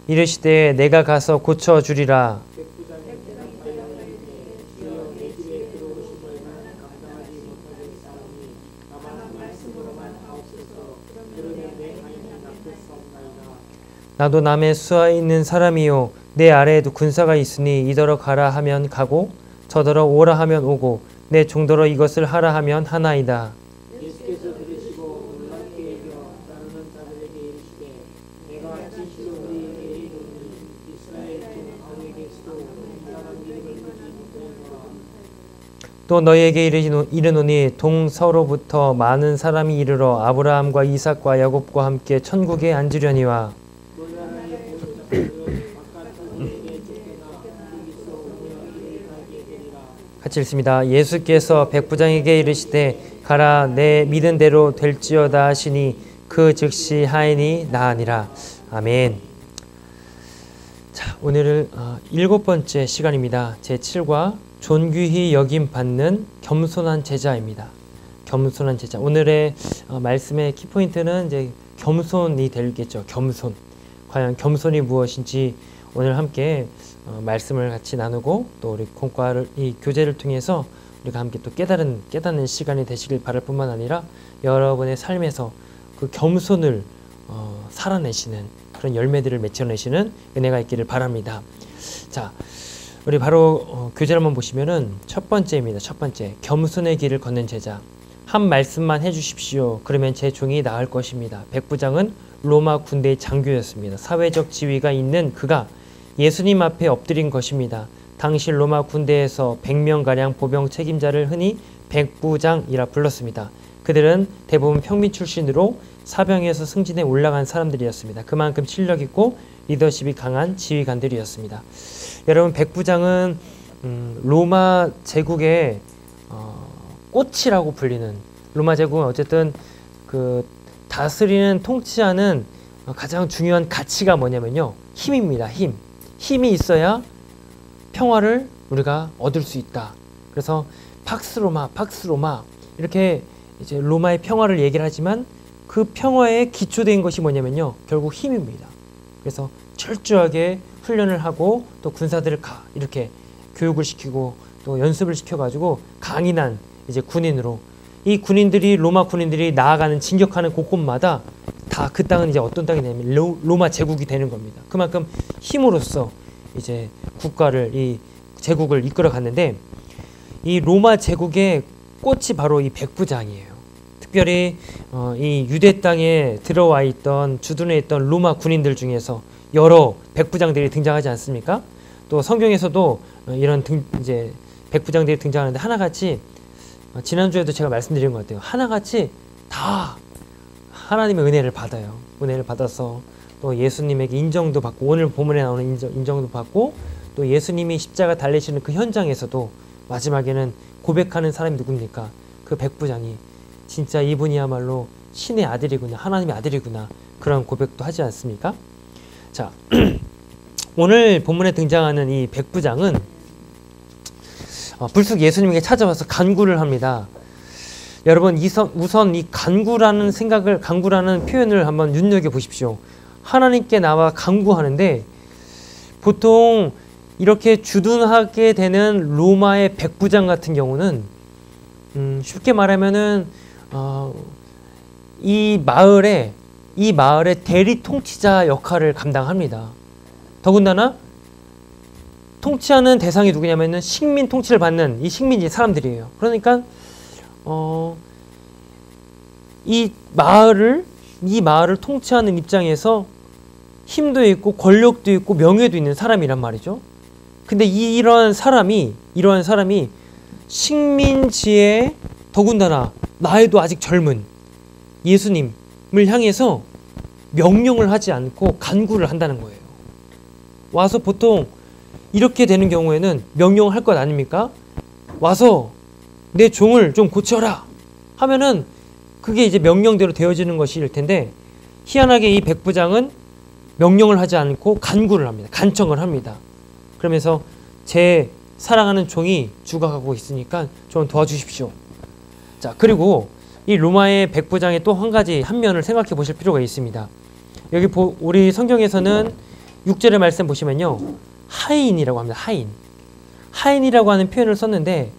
이르시되 내가 가서 고쳐주리라. 나도 남의 수하에 있는 사람이요 내 아래에도 군사가 있으니 이더러 가라 하면 가고 저더러 오라 하면 오고 내 종더러 이것을 하라 하면 하나이다. 예수께서 들으시고 놀랍게 여겨 따르는 자들에게 이르시되 내가 진실로 너희에게 이르노니 이스라엘 중 아무에게서도 사람 이름을 보지 못하였노라. 또 너희에게 이르노니 동서로부터 많은 사람이 이르러 아브라함과 이삭과 야곱과 함께 천국에 앉으려니와. 같이 읽습니다. 예수께서 백부장에게 이르시되 가라 내 믿은 대로 될지어다 하시니 그 즉시 하이니 나으니라. 아멘. 자, 오늘은 7번째 시간입니다. 제7과 존귀히 여김받는 겸손한 제자입니다. 겸손한 제자. 오늘의 말씀의 키포인트는 이제 겸손이 되겠죠. 겸손. 과연 겸손이 무엇인지 오늘 함께 말씀을 같이 나누고 또 우리 이 교제를 통해서 우리가 함께 또 깨닫는 시간이 되시길 바랄 뿐만 아니라 여러분의 삶에서 그 겸손을 살아내시는 그런 열매들을 맺혀내시는 은혜가 있기를 바랍니다. 자, 우리 바로 교제를 한번 보시면은 첫 번째입니다. 첫 번째, 겸손의 길을 걷는 제자. 한 말씀만 해주십시오. 그러면 제 종이 나을 것입니다. 백부장은 로마 군대의 장교였습니다. 사회적 지위가 있는 그가 예수님 앞에 엎드린 것입니다. 당시 로마 군대에서 100명가량 보병 책임자를 흔히 백부장이라 불렀습니다. 그들은 대부분 평민 출신으로 사병에서 승진에 올라간 사람들이었습니다. 그만큼 실력 있고 리더십이 강한 지휘관들이었습니다. 여러분, 백부장은 로마 제국의 꽃이라고 불리는, 로마 제국은 어쨌든 그 다스리는, 통치하는 가장 중요한 가치가 뭐냐면요, 힘입니다. 힘이 있어야 평화를 우리가 얻을 수 있다. 그래서 팍스로마 이렇게 이제 로마의 평화를 얘기를 하지만 그 평화에 기초된 것이 뭐냐면요, 결국 힘입니다. 그래서 철저하게 훈련을 하고 또 군사들을 이렇게 교육을 시키고 또 연습을 시켜가지고 강인한 이제 군인으로, 이 군인들이, 로마 군인들이 나아가는 진격하는 곳곳마다 다 그 땅은 이제 어떤 땅이 되냐면 로마 제국이 되는 겁니다. 그만큼 힘으로써 이제 국가를, 이 제국을 이끌어 갔는데, 이 로마 제국의 꽃이 바로 이 백부장이에요. 특별히 이 유대 땅에 들어와 있던, 주둔해 있던 로마 군인들 중에서 여러 백부장들이 등장하지 않습니까? 또 성경에서도 이런 이제 백부장들이 등장하는데 하나같이, 지난주에도 제가 말씀드린 것 같아요. 하나같이 다 하나님의 은혜를 받아요. 은혜를 받아서 또 예수님에게 인정도 받고, 오늘 본문에 나오는 인정도 받고, 또 예수님이 십자가 달리시는 그 현장에서도 마지막에는 고백하는 사람이 누굽니까? 그 백부장이 진짜 이분이야말로 신의 아들이구나, 하나님의 아들이구나, 그런 고백도 하지 않습니까? 자, 오늘 본문에 등장하는 이 백부장은 불쑥 예수님에게 찾아와서 간구를 합니다. 여러분, 우선 이 간구라는 표현을 한번 눈여겨보십시오. 하나님께 나와 간구하는데, 보통 이렇게 주둔하게 되는 로마의 백부장 같은 경우는 쉽게 말하면은 이 마을의 대리 통치자 역할을 감당합니다. 더군다나 통치하는 대상이 누구냐면은 식민 통치를 받는 이 식민지 사람들이에요. 그러니까 이 마을을 통치하는 입장에서 힘도 있고 권력도 있고 명예도 있는 사람이란 말이죠. 근데 이러한 사람이 식민지에, 더군다나 나이도 아직 젊은 예수님을 향해서 명령을 하지 않고 간구를 한다는 거예요. 와서 보통 이렇게 되는 경우에는 명령을 할 것 아닙니까? 와서 내 종을 좀 고쳐라 하면은 그게 이제 명령대로 되어지는 것일 텐데, 희한하게 이 백부장은 명령을 하지 않고 간구를 합니다. 간청을 합니다. 그러면서 제 사랑하는 종이 죽어가고 있으니까 좀 도와주십시오. 자, 그리고 이 로마의 백부장의 또 한 면을 생각해 보실 필요가 있습니다. 여기 우리 성경에서는 6절의 말씀 보시면요. 하인이라고 합니다. 하인이라고 하는 표현을 썼는데,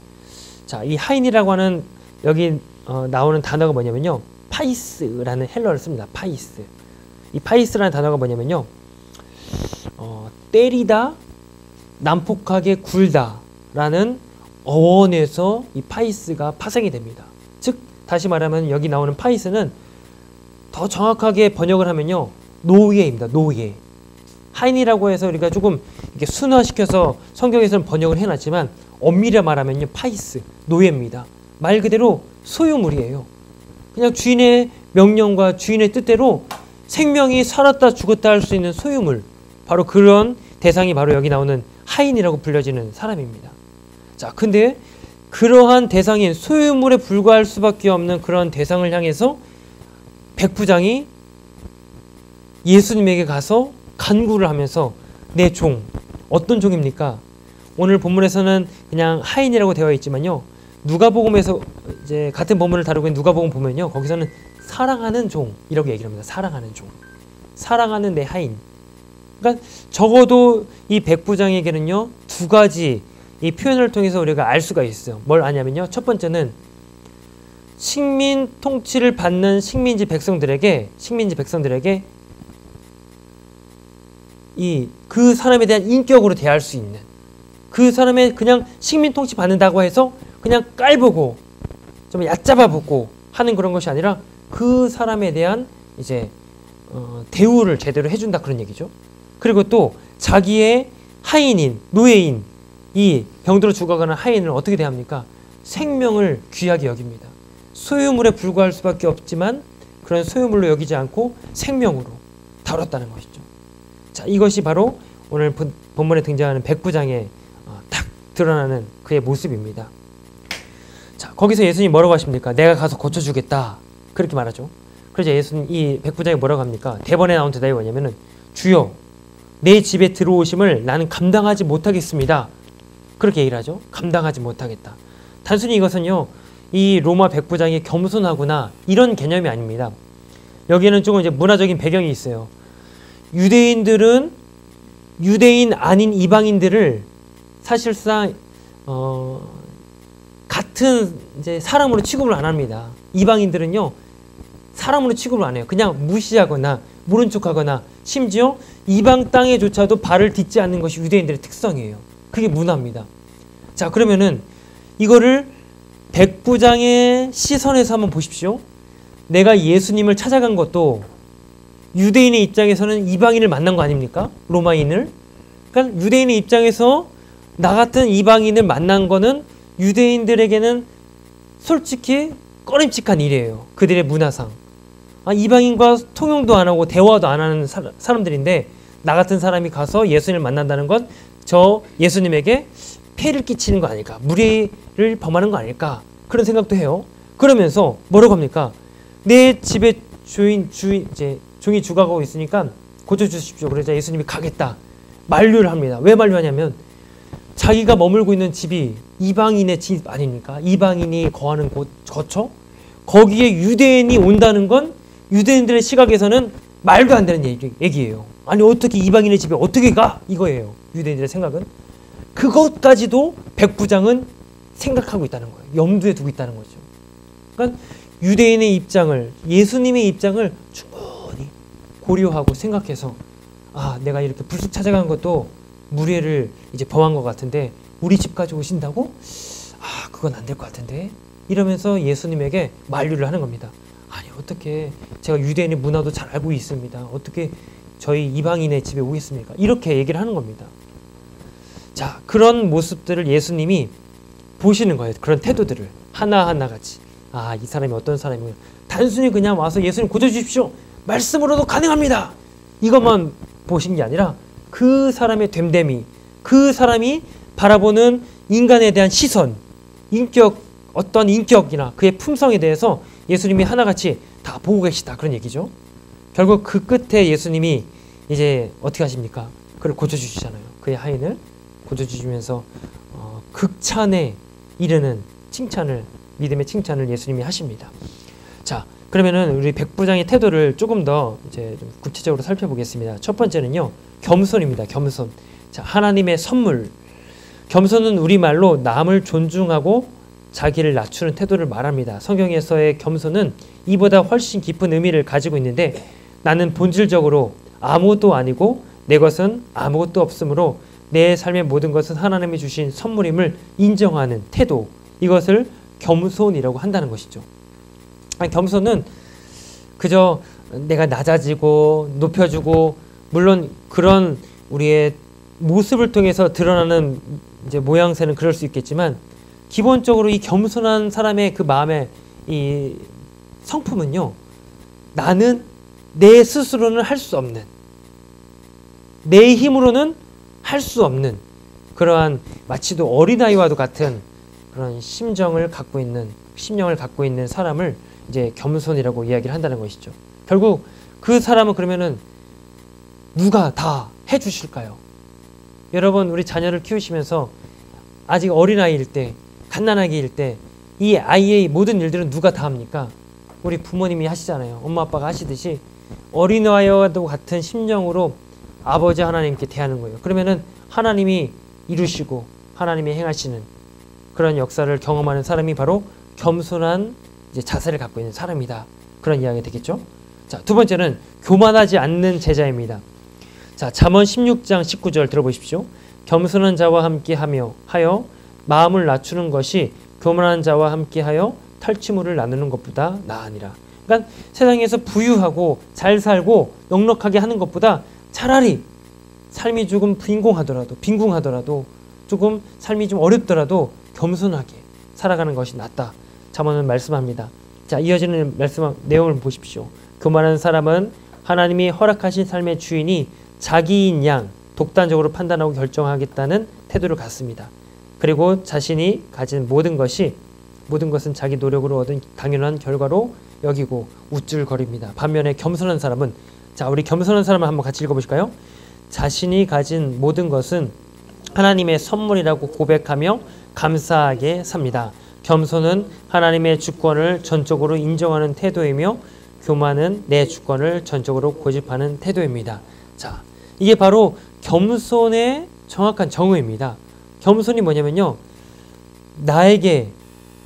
자, 이 하인이라고 하는 여기 나오는 단어가 뭐냐면요. 파이스라는 헬러를 씁니다. 파이스. 이 파이스라는 단어가 뭐냐면요. 때리다, 난폭하게 굴다라는 어원에서 이 파이스가 파생이 됩니다. 즉, 다시 말하면 여기 나오는 파이스는 더 정확하게 번역을 하면요. 노예입니다. 노예. 하인이라고 해서 우리가 조금 이렇게 순화시켜서 성경에서는 번역을 해놨지만 엄밀히 말하면요. 파이스, 노예입니다. 말 그대로 소유물이에요. 그냥 주인의 명령과 주인의 뜻대로 생명이 살았다 죽었다 할 수 있는 소유물. 바로 그런 대상이 바로 여기 나오는 하인이라고 불려지는 사람입니다. 자, 근데 그러한 대상인 소유물에 불과할 수밖에 없는 그런 대상을 향해서 백부장이 예수님에게 가서 간구를 하면서 내 종, 어떤 종입니까? 오늘 본문에서는 그냥 하인이라고 되어 있지만요. 누가복음에서 이제 같은 본문을 다루고 있는 누가복음 보면요. 거기서는 사랑하는 종이라고 얘기를 합니다. 사랑하는 종. 사랑하는 내 하인. 그러니까 적어도 이 백부장에게는요. 두 가지 이 표현을 통해서 우리가 알 수가 있어요. 뭘 아냐면요. 첫 번째는 식민 통치를 받는 식민지 백성들에게 그 사람에 대한 인격으로 대할 수 있는, 그 사람의 그냥 식민 통치 받는다고 해서 그냥 깔보고 좀 얕잡아보고 하는 그런 것이 아니라 그 사람에 대한 이제 대우를 제대로 해준다 그런 얘기죠. 그리고 또 자기의 하인인, 노예인 이 병들어 죽어가는 하인을 어떻게 대합니까? 생명을 귀하게 여깁니다. 소유물에 불과할 수밖에 없지만 그런 소유물로 여기지 않고 생명으로 다뤘다는 것이죠. 자, 이것이 바로 오늘 본문에 등장하는 백부장의 딱 드러나는 그의 모습입니다. 자, 거기서 예수님이 뭐라고 하십니까? 내가 가서 고쳐주겠다. 그렇게 말하죠. 그래서 예수님, 이 백부장이 뭐라고 합니까? 대번에 나온 대답이 뭐냐면은 주여, 내 집에 들어오심을 나는 감당하지 못하겠습니다. 그렇게 얘기를 하죠. 감당하지 못하겠다. 단순히 이것은요, 이 로마 백부장이 겸손하구나 이런 개념이 아닙니다. 여기에는 조금 이제 문화적인 배경이 있어요. 유대인들은 유대인 아닌 이방인들을 사실상 같은 이제 사람으로 취급을 안 합니다. 이방인들은요, 사람으로 취급을 안 해요. 그냥 무시하거나 모른 척하거나 심지어 이방 땅에조차도 발을 딛지 않는 것이 유대인들의 특성이에요. 그게 문화입니다. 자, 그러면은 이거를 백부장의 시선에서 한번 보십시오. 내가 예수님을 찾아간 것도 유대인의 입장에서는 이방인을 만난 거 아닙니까? 로마인을. 그러니까 유대인의 입장에서 나 같은 이방인을 만난 거는 유대인들에게는 솔직히 꺼림칙한 일이에요. 그들의 문화상. 이방인과 통용도 안 하고 대화도 안 하는 사람들인데 나 같은 사람이 가서 예수님을 만난다는 건 저 예수님에게 폐를 끼치는 거 아닐까, 무리를 범하는 거 아닐까, 그런 생각도 해요. 그러면서 뭐라고 합니까? 내 집에 종이 죽어가고 있으니까 고쳐주십시오. 그러자 예수님이 가겠다 만류를 합니다. 왜 만류하냐면 자기가 머물고 있는 집이 이방인의 집 아닙니까? 이방인이 거하는 곳, 거처? 거기에 유대인이 온다는 건 유대인들의 시각에서는 말도 안 되는 얘기예요. 아니 어떻게 이방인의 집에 어떻게 가? 이거예요. 유대인들의 생각은. 그것까지도 백부장은 생각하고 있다는 거예요. 염두에 두고 있다는 거죠. 그러니까 유대인의 입장을, 예수님의 입장을 충분히 고려하고 생각해서 내가 이렇게 불쑥 찾아간 것도 무례를 이제 범한 것 같은데 우리 집까지 오신다고? 그건 안 될 것 같은데 이러면서 예수님에게 만류를 하는 겁니다. 아니 어떻게 제가 유대인의 문화도 잘 알고 있습니다. 어떻게 저희 이방인의 집에 오겠습니까? 이렇게 얘기를 하는 겁니다. 자, 그런 모습들을 예수님이 보시는 거예요. 그런 태도들을 하나하나 같이. 이 사람이 어떤 사람이에요. 단순히 그냥 와서 예수님 고쳐주십시오. 말씀으로도 가능합니다. 이것만 보신 게 아니라 그 사람의 됨됨이, 그 사람이 바라보는 인간에 대한 시선, 어떤 인격이나 그의 품성에 대해서 예수님이 하나같이 다 보고 계시다. 그런 얘기죠. 결국 그 끝에 예수님이 이제 어떻게 하십니까? 그를 고쳐주시잖아요. 그의 하인을 고쳐주시면서 극찬에 이르는 칭찬을, 믿음의 칭찬을 예수님이 하십니다. 자, 그러면은 우리 백부장의 태도를 조금 더 이제 좀 구체적으로 살펴보겠습니다. 첫 번째는요, 겸손입니다. 겸손. 자, 하나님의 선물. 겸손은 우리말로 남을 존중하고 자기를 낮추는 태도를 말합니다. 성경에서의 겸손은 이보다 훨씬 깊은 의미를 가지고 있는데, 나는 본질적으로 아무것도 아니고 내 것은 아무것도 없으므로 내 삶의 모든 것은 하나님이 주신 선물임을 인정하는 태도, 이것을 겸손이라고 한다는 것이죠. 겸손은 그저 내가 낮아지고 높여주고, 물론 그런 우리의 모습을 통해서 드러나는 이제 모양새는 그럴 수 있겠지만, 기본적으로 이 겸손한 사람의 그 마음의 이 성품은요, 나는 내 스스로는 할 수 없는, 내 힘으로는 할 수 없는 그러한 마치도 어린아이와도 같은 그런 심령을 갖고 있는 사람을 이제 겸손이라고 이야기를 한다는 것이죠. 결국 그 사람은 그러면은 누가 다 해주실까요? 여러분, 우리 자녀를 키우시면서 아직 어린아이일 때, 갓난아기일 때 이 아이의 모든 일들은 누가 다 합니까? 우리 부모님이 하시잖아요. 엄마 아빠가 하시듯이 어린아이와도 같은 심령으로 아버지 하나님께 대하는 거예요. 그러면은 하나님이 이루시고 하나님이 행하시는 그런 역사를 경험하는 사람이 바로 겸손한 이제 자세를 갖고 있는 사람이다. 그런 이야기가 되겠죠. 자, 두 번째는 교만하지 않는 제자입니다. 자, 잠언 16장 19절 들어보십시오. 겸손한 자와 함께 하여 마음을 낮추는 것이 교만한 자와 함께 하여 탈취물을 나누는 것보다 나으니라. 그러니까 세상에서 부유하고 잘 살고 넉넉하게 하는 것보다 차라리 삶이 조금 빈궁하더라도 조금 삶이 좀 어렵더라도 겸손하게 살아가는 것이 낫다. 잠언은 말씀합니다. 자, 이어지는 말씀 내용을 보십시오. 교만한 사람은 하나님이 허락하신 삶의 주인이 자기인 양 독단적으로 판단하고 결정하겠다는 태도를 갖습니다. 그리고 자신이 가진 모든 것은 자기 노력으로 얻은 당연한 결과로 여기고 우쭐거립니다. 반면에 겸손한 사람은, 자, 우리 겸손한 사람을 한번 같이 읽어보실까요? 자신이 가진 모든 것은 하나님의 선물이라고 고백하며 감사하게 삽니다. 겸손은 하나님의 주권을 전적으로 인정하는 태도이며, 교만은 내 주권을 전적으로 고집하는 태도입니다. 자, 이게 바로 겸손의 정확한 정의입니다. 겸손이 뭐냐면요, 나에게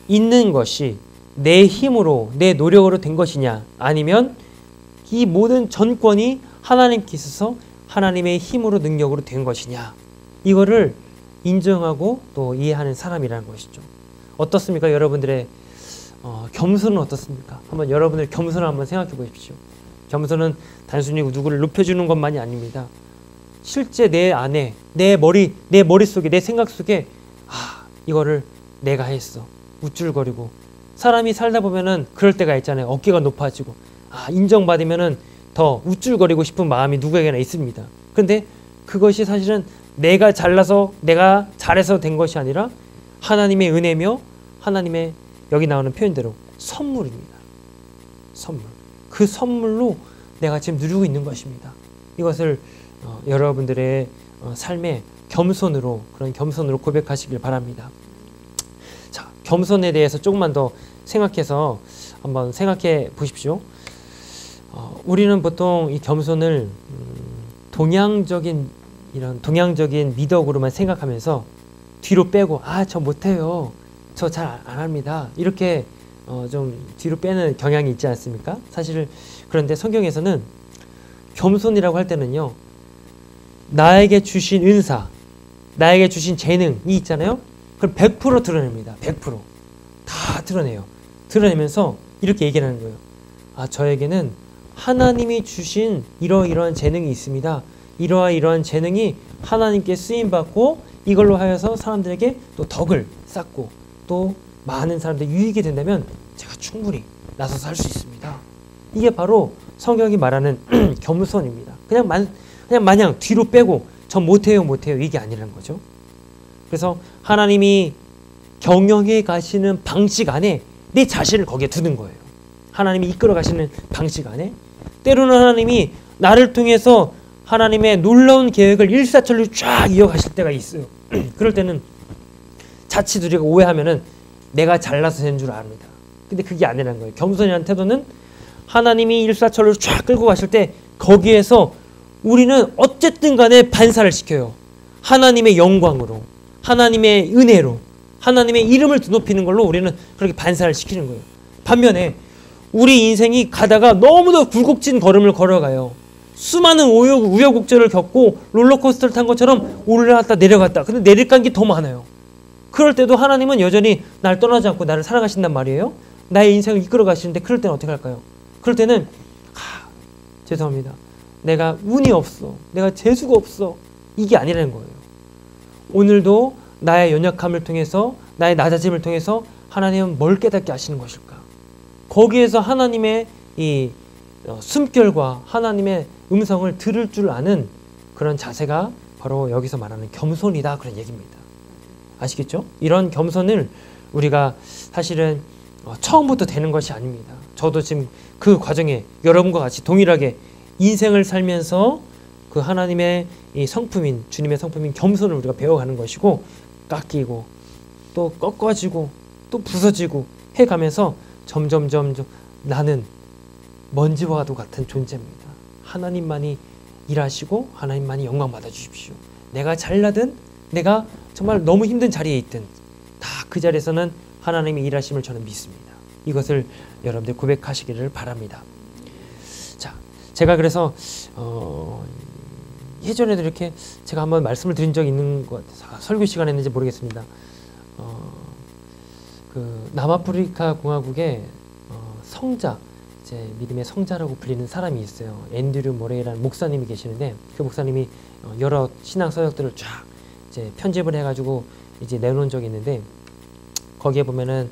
있는 것이 내 힘으로, 내 노력으로 된 것이냐, 아니면 이 모든 전권이 하나님께 있어서 하나님의 힘으로, 능력으로 된 것이냐, 이거를 인정하고 또 이해하는 사람이라는 것이죠. 어떻습니까? 여러분들의 겸손은 어떻습니까? 한번 여러분들 겸손을 한번 생각해 보십시오. 겸손은 단순히 누구를 높여주는 것만이 아닙니다. 실제 내 안에, 내 머릿속에, 내 생각 속에, 이거를 내가 했어, 우쭐거리고, 사람이 살다 보면은 그럴 때가 있잖아요. 어깨가 높아지고, 인정받으면은 더 우쭐거리고 싶은 마음이 누구에게나 있습니다. 그런데 그것이 사실은 내가 잘나서, 내가 잘해서 된 것이 아니라 하나님의 은혜며 하나님의, 여기 나오는 표현대로 선물입니다. 선물. 그 선물로 내가 지금 누리고 있는 것입니다. 이것을 여러분들의 삶의 그런 겸손으로 고백하시길 바랍니다. 자, 겸손에 대해서 조금만 더 생각해서 한번 생각해 보십시오. 우리는 보통 이 겸손을 동양적인 미덕으로만 생각하면서 뒤로 빼고, 저 못해요, 저 잘 안 합니다, 이렇게 좀 뒤로 빼는 경향이 있지 않습니까? 사실 그런데 성경에서는 겸손이라고 할 때는요, 나에게 주신 은사, 나에게 주신 재능이 있잖아요. 그걸 100% 드러냅니다. 100% 다 드러내요. 드러내면서 이렇게 얘기하는 거예요. 저에게는 하나님이 주신 이러이러한 재능이 있습니다. 이러한 재능이 하나님께 쓰임받고 이걸로 하여서 사람들에게 또 덕을 쌓고 또 많은 사람들이 유익이 된다면 제가 충분히 나서서 할 수 있습니다. 이게 바로 성경이 말하는 겸손입니다. 그냥 마냥 뒤로 빼고 전 못해요 이게 아니라는 거죠. 그래서 하나님이 경영해 가시는 방식 안에 내 자신을 거기에 두는 거예요. 하나님이 이끌어 가시는 방식 안에, 때로는 하나님이 나를 통해서 하나님의 놀라운 계획을 일사천리 쫙 이어가실 때가 있어요. 그럴 때는 자칫 우리가 오해하면은 내가 잘나서 된 줄 압니다. 근데 그게 아니라는 거예요. 겸손이라는 태도는 하나님이 일사천리로 쫙 끌고 가실 때 거기에서 우리는 어쨌든 간에 반사를 시켜요. 하나님의 영광으로, 하나님의 은혜로, 하나님의 이름을 드높이는 걸로 우리는 그렇게 반사를 시키는 거예요. 반면에 우리 인생이 가다가 너무도 굴곡진 걸음을 걸어가요. 수많은 우여곡절을 겪고 롤러코스터를 탄 것처럼 올라갔다 내려갔다. 근데 내릴 게 더 많아요. 그럴 때도 하나님은 여전히 날 떠나지 않고 나를 사랑하신단 말이에요. 나의 인생을 이끌어 가시는데 그럴 때는 어떻게 할까요? 그럴 때는 죄송합니다. 내가 운이 없어. 내가 재수가 없어. 이게 아니라는 거예요. 오늘도 나의 연약함을 통해서, 나의 낮아짐을 통해서 하나님은 뭘 깨닫게 하시는 것일까? 거기에서 하나님의 이 숨결과 하나님의 음성을 들을 줄 아는 그런 자세가 바로 여기서 말하는 겸손이다, 그런 얘기입니다. 아시겠죠? 이런 겸손을 우리가 사실은 처음부터 되는 것이 아닙니다. 저도 지금 그 과정에 여러분과 같이 동일하게 인생을 살면서 그 하나님의 이 성품인, 주님의 성품인 겸손을 우리가 배워가는 것이고, 깎이고 또 꺾어지고 또 부서지고 해가면서 점점 나는 먼지와도 같은 존재입니다. 하나님만이 일하시고 하나님만이 영광 받아 주십시오. 내가 잘나든 내가 정말 너무 힘든 자리에 있든 다 그 자리에서는 하나님이 일하심을 저는 믿습니다. 이것을 여러분들 고백하시기를 바랍니다. 자, 제가 그래서 예전에도 이렇게 제가 한번 말씀을 드린 적이 있는 것 같아서 설교 시간에 했는지 모르겠습니다. 그 남아프리카 공화국의 성자, 이제 믿음의 성자라고 불리는 사람이 있어요. 앤드류 모레이라는 목사님이 계시는데, 그 목사님이 여러 신앙 서적들을 쫙 이제 편집을 해가지고 이제 내놓은 적이 있는데, 거기에 보면은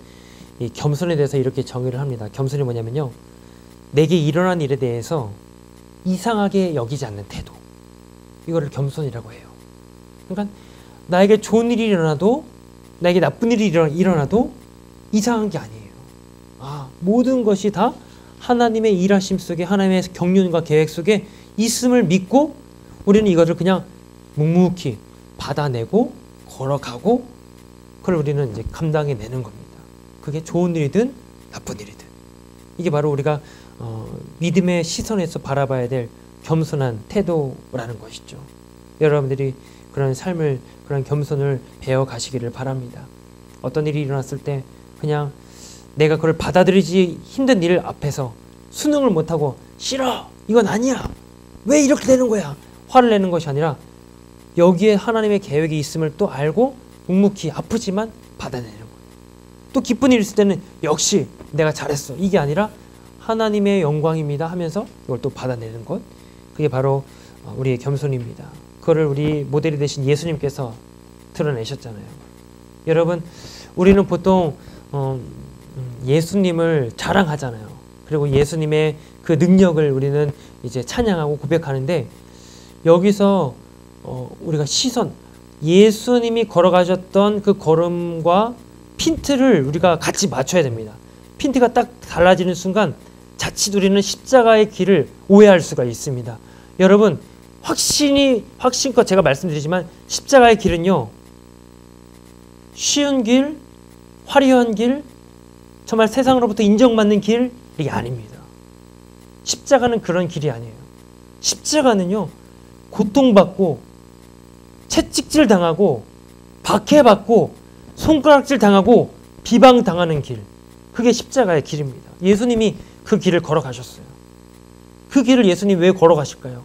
이 겸손에 대해서 이렇게 정의를 합니다. 겸손이 뭐냐면요, 내게 일어난 일에 대해서 이상하게 여기지 않는 태도, 이거를 겸손이라고 해요. 그러니까 나에게 좋은 일이 일어나도, 나에게 나쁜 일이 일어나도 이상한 게 아니에요. 모든 것이 다 하나님의 일하심 속에, 하나님의 경륜과 계획 속에 있음을 믿고 우리는 이것을 그냥 묵묵히 받아내고 걸어가고, 그걸 우리는 이제 감당해내는 겁니다. 그게 좋은 일이든 나쁜 일이든. 이게 바로 우리가 믿음의 시선에서 바라봐야 될 겸손한 태도라는 것이죠. 여러분들이 그런 삶을, 그런 겸손을 배워가시기를 바랍니다. 어떤 일이 일어났을 때 그냥 내가 그걸 받아들이지 힘든 일 앞에서 수능을 못하고 싫어, 이건 아니야, 왜 이렇게 되는 거야, 화를 내는 것이 아니라 여기에 하나님의 계획이 있음을 또 알고 묵묵히 아프지만 받아내는 거예요. 또 기쁜 일이 있을 때는 역시 내가 잘했어, 이게 아니라 하나님의 영광입니다 하면서 이걸 또 받아내는 것, 그게 바로 우리의 겸손입니다. 그거를 우리 모델이 되신 예수님께서 드러내셨잖아요. 여러분, 우리는 보통 예수님을 자랑하잖아요. 그리고 예수님의 그 능력을 우리는 이제 찬양하고 고백하는데, 여기서 우리가 시선, 예수님이 걸어가셨던 그 걸음과 핀트를 우리가 같이 맞춰야 됩니다. 핀트가 딱 달라지는 순간 자칫 우리는 십자가의 길을 오해할 수가 있습니다. 여러분, 확신껏 제가 말씀드리지만 십자가의 길은요, 쉬운 길, 화려한 길, 정말 세상으로부터 인정받는 길이 아닙니다. 십자가는 그런 길이 아니에요. 십자가는요, 고통받고 채찍질 당하고 박해받고 손가락질 당하고 비방당하는 길, 그게 십자가의 길입니다. 예수님이 그 길을 걸어가셨어요. 그 길을 예수님 왜 걸어가실까요?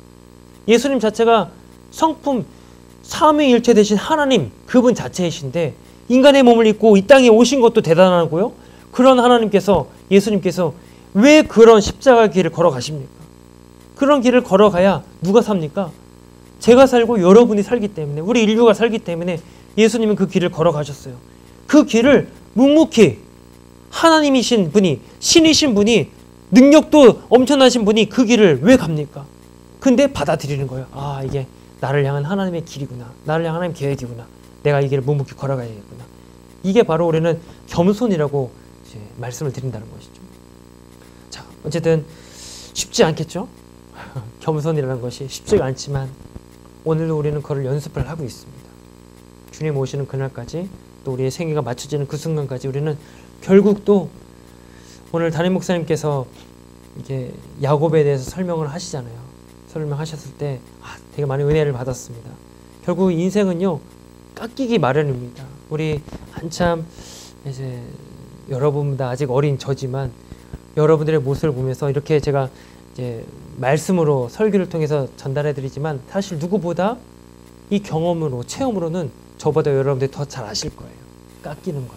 예수님 자체가 성품, 삼위일체 되신 하나님, 그분 자체이신데 인간의 몸을 입고 이 땅에 오신 것도 대단하고요, 그런 하나님께서, 예수님께서 왜 그런 십자가 길을 걸어가십니까? 그런 길을 걸어가야 누가 삽니까? 제가 살고 여러분이 살기 때문에, 우리 인류가 살기 때문에 예수님은 그 길을 걸어가셨어요. 그 길을 묵묵히 하나님이신 분이, 신이신 분이, 능력도 엄청나신 분이 그 길을 왜 갑니까? 근데 받아들이는 거예요. 이게 나를 향한 하나님의 길이구나, 나를 향한 하나님의 계획이구나, 내가 이 길을 묵묵히 걸어가야겠구나. 이게 바로 우리는 겸손이라고 이제 말씀을 드린다는 것이죠. 자, 어쨌든 쉽지 않겠죠? 겸손이라는 것이 쉽지가 않지만 오늘도 우리는 그걸 연습을 하고 있습니다. 주님 오시는 그날까지, 또 우리의 생애가 맞춰지는 그 순간까지 우리는 결국 또 오늘 담임 목사님께서 이게 야곱에 대해서 설명을 하시잖아요. 설명하셨을 때 되게 많은 은혜를 받았습니다. 결국 인생은요, 깎이기 마련입니다. 우리 한참 이제 여러분보다 아직 어린 저지만 여러분들의 모습을 보면서 이렇게 제가 이제 말씀으로 설교를 통해서 전달해 드리지만 사실 누구보다 이 경험으로 체험으로는 저보다 여러분들이 더 잘 아실 거예요. 깎이는 것,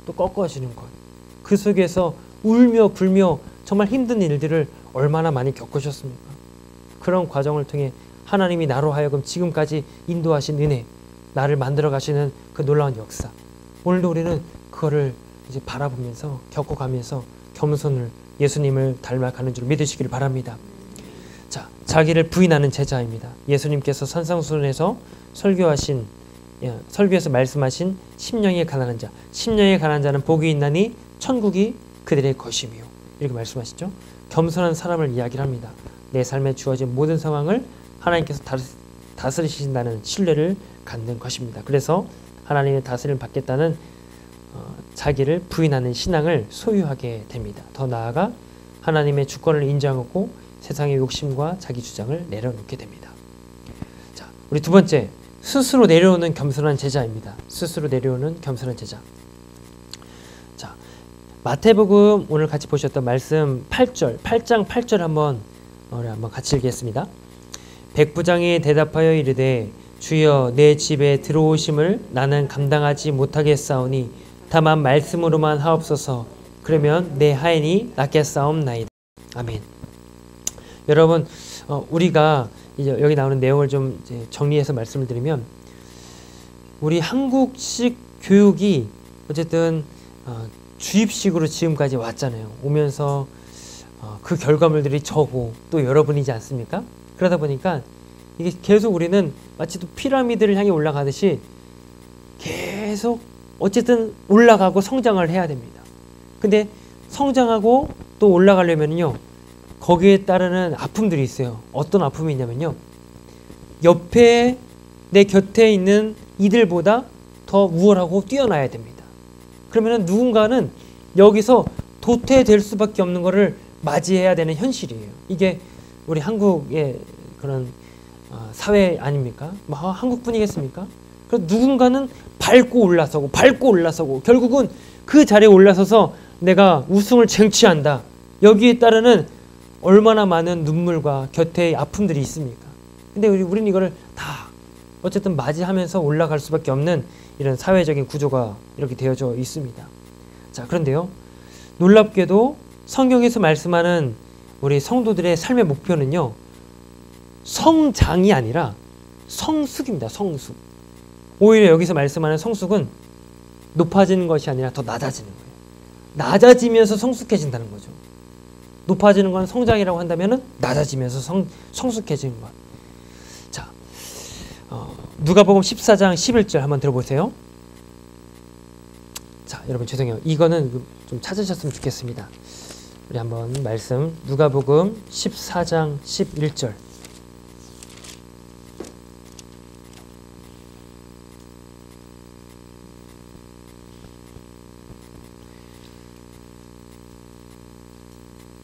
또 꺾어지는 것, 그 속에서 울며 불며 정말 힘든 일들을 얼마나 많이 겪으셨습니까? 그런 과정을 통해 하나님이 나로 하여금 지금까지 인도하신 은혜, 나를 만들어 가시는 그 놀라운 역사, 오늘도 우리는 그거를 이제 바라보면서 겪어가면서 겸손을 예수님을 닮아가는 줄 믿으시길 바랍니다. 자, 자기를 부인하는 제자입니다. 예수님께서 산상수훈에서 설교에서 말씀하신 심령에 가난한 자, 심령에 가난한 자는 복이 있나니 천국이 그들의 것이며, 이렇게 말씀하시죠. 겸손한 사람을 이야기를 합니다. 내 삶에 주어진 모든 상황을 하나님께서 다스리신다는 신뢰를 갖는 것입니다. 그래서 하나님의 다스림을 받겠다는 자기를 부인하는 신앙을 소유하게 됩니다. 더 나아가 하나님의 주권을 인정하고 세상의 욕심과 자기 주장을 내려놓게 됩니다. 자, 우리 두 번째, 스스로 내려오는 겸손한 제자입니다. 스스로 내려오는 겸손한 제자. 자, 마태복음 오늘 같이 보셨던 말씀 8장 8절 한번 같이 읽겠습니다. 백부장이 대답하여 이르되 주여 내 집에 들어오심을 나는 감당하지 못하겠사오니 다만 말씀으로만 하옵소서. 그러면 내 하인이 낫겠사옵나이다. 아멘. 여러분, 우리가 이제 여기 나오는 내용을 좀 이제 정리해서 말씀을 드리면, 우리 한국식 교육이 어쨌든 주입식으로 지금까지 왔잖아요. 오면서 그 결과물들이 저고 또 여러분이지 않습니까? 그러다 보니까 이게 계속 우리는 마치 또 피라미드를 향해 올라가듯이 계속 어쨌든 올라가고 성장을 해야 됩니다. 근데 성장하고 또 올라가려면요, 거기에 따르는 아픔들이 있어요. 어떤 아픔이 있냐면요, 옆에 내 곁에 있는 이들보다 더 우월하고 뛰어나야 됩니다. 그러면 누군가는 여기서 도태될 수밖에 없는 것을 맞이해야 되는 현실이에요. 이게 우리 한국의 그런 사회 아닙니까? 한국뿐이겠습니까? 그래서 누군가는 밟고 올라서고 결국은 그 자리에 올라서서 내가 우승을 쟁취한다. 여기에 따르는 얼마나 많은 눈물과 곁에 아픔들이 있습니까? 근데 우리는 이거를 다 어쨌든 맞이하면서 올라갈 수밖에 없는 이런 사회적인 구조가 이렇게 되어져 있습니다. 자, 그런데요, 놀랍게도 성경에서 말씀하는 우리 성도들의 삶의 목표는요, 성장이 아니라 성숙입니다. 성숙. 오히려 여기서 말씀하는 성숙은 높아지는 것이 아니라 더 낮아지는 거예요. 낮아지면서 성숙해진다는 거죠. 높아지는 건 성장이라고 한다면 낮아지면서 성숙해지는 것. 자, 누가복음 14장 11절 한번 들어보세요. 자, 여러분 죄송해요. 이거는 좀 찾으셨으면 좋겠습니다. 우리 한번 말씀, 누가복음 14장 11절.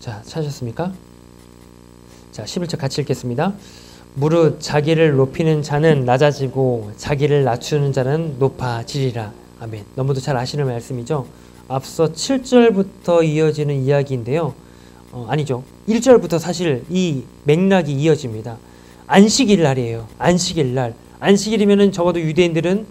자, 찾으셨습니까? 자, 11절 같이 읽겠습니다. 무릇 자기를 높이는 자는 낮아지고 자기를 낮추는 자는 높아지리라. 아멘. 너무도 잘 아시는 말씀이죠. 앞서 7절부터 이어지는 이야기인데요. 아니죠. 1절부터 사실 이 맥락이 이어집니다. 안식일 날이에요. 안식일 날. 안식일이면은 적어도 유대인들은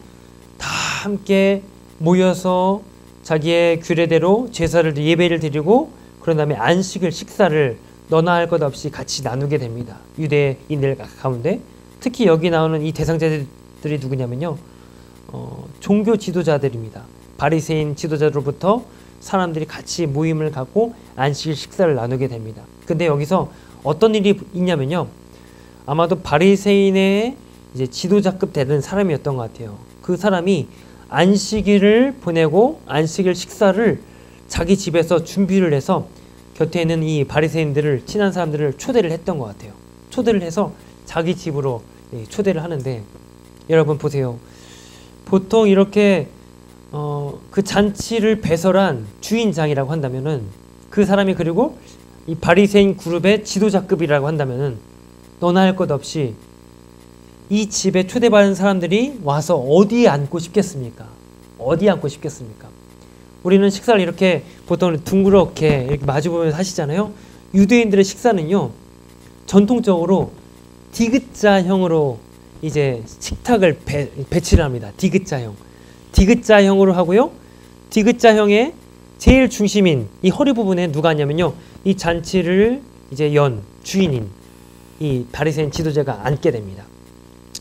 다 함께 모여서 자기의 규례대로 제사를 예배를 드리고 그런 다음에 안식일 식사를 너나 할 것 없이 같이 나누게 됩니다. 유대인들 가운데 특히 여기 나오는 이 대상자들이 누구냐면요, 종교 지도자들입니다. 바리새인 지도자로부터 사람들이 같이 모임을 갖고 안식일 식사를 나누게 됩니다. 근데 여기서 어떤 일이 있냐면요, 아마도 바리새인의 이제 지도자급 되는 사람이었던 것 같아요. 그 사람이 안식일을 보내고 안식일 식사를 자기 집에서 준비를 해서 곁에 있는 이 바리새인들을, 친한 사람들을 초대를 했던 것 같아요. 초대를 해서 자기 집으로 초대를 하는데, 여러분 보세요. 보통 이렇게 그 잔치를 배설한 주인장이라고 한다면은 그 사람이 그리고 이 바리새인 그룹의 지도자급이라고 한다면은 너나 할 것 없이 이 집에 초대받은 사람들이 와서 어디에 앉고 싶겠습니까? 어디에 앉고 싶겠습니까? 우리는 식사를 이렇게 보통 둥그렇게 이렇게 마주보면서 하시잖아요. 유대인들의 식사는요, 전통적으로 디귿자형으로 이제 식탁을 배치를 합니다. 디귿자형으로 하고요. 디귿자형의 제일 중심인 이 허리 부분에 누가 앉냐면요, 이 잔치를 이제 연 주인인 이 바리새인 지도자가 앉게 됩니다.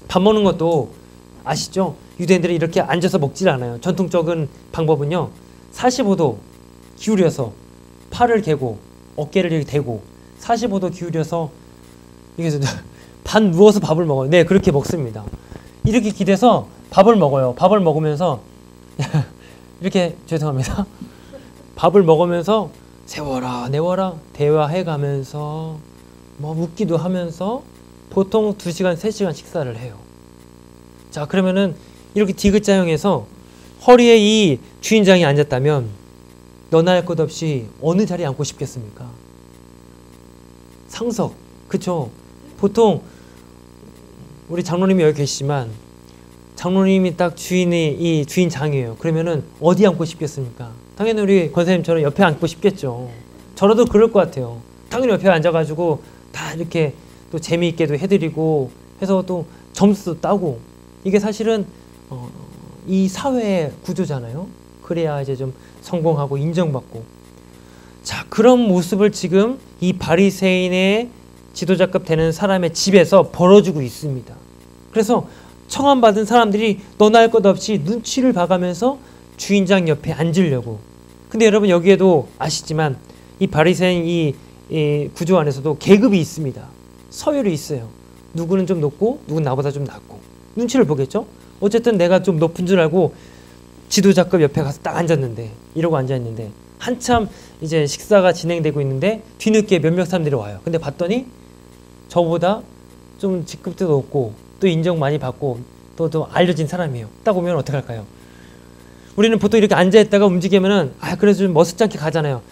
밥 먹는 것도 아시죠? 유대인들이 이렇게 앉아서 먹질 않아요. 전통적인 방법은요, 45도 기울여서 팔을 개고 어깨를 이렇게 대고 45도 기울여서 이게 반 누워서 밥을 먹어요. 네, 그렇게 먹습니다. 이렇게 기대서 밥을 먹어요. 밥을 먹으면서 이렇게, 죄송합니다, 밥을 먹으면서 세워라 내워라 대화해가면서 뭐 묻기도 하면서 보통 2시간 3시간 식사를 해요. 자, 그러면은 이렇게 디귿자형에서 허리에 이 주인장이 앉았다면 너나 할 것 없이 어느 자리에 앉고 싶겠습니까? 상석, 그쵸? 보통 우리 장로님이 여기 계시지만 장로님이 딱 이 주인장이에요. 그러면은 어디 앉고 싶겠습니까? 당연히 우리 권사님처럼 옆에 앉고 싶겠죠. 저라도 그럴 것 같아요. 당연히 옆에 앉아가지고 다 이렇게 또 재미있게도 해드리고 해서 또 점수도 따고, 이게 사실은 이 사회의 구조잖아요. 그래야 이제 좀 성공하고 인정받고. 자, 그런 모습을 지금 이 바리새인의 지도자급 되는 사람의 집에서 벌어지고 있습니다. 그래서 청함받은 사람들이 너나 할 것 없이 눈치를 봐가면서 주인장 옆에 앉으려고. 근데 여러분, 여기에도 아시지만 이 바리새인 이 구조 안에서도 계급이 있습니다. 서열이 있어요. 누구는 좀 높고 누구는 나보다 좀 낮고. 눈치를 보겠죠? 어쨌든 내가 좀 높은 줄 알고 지도자급 옆에 가서 딱 앉았는데, 이러고 앉아있는데 한참 이제 식사가 진행되고 있는데 뒤늦게 몇몇 사람들이 와요. 근데 봤더니 저보다 좀 직급도 높고 또 인정 많이 받고 또 알려진 사람이에요. 딱 오면 어떡할까요? 우리는 보통 이렇게 앉아있다가 움직이면은 그래서 좀 머쓱지 가잖아요.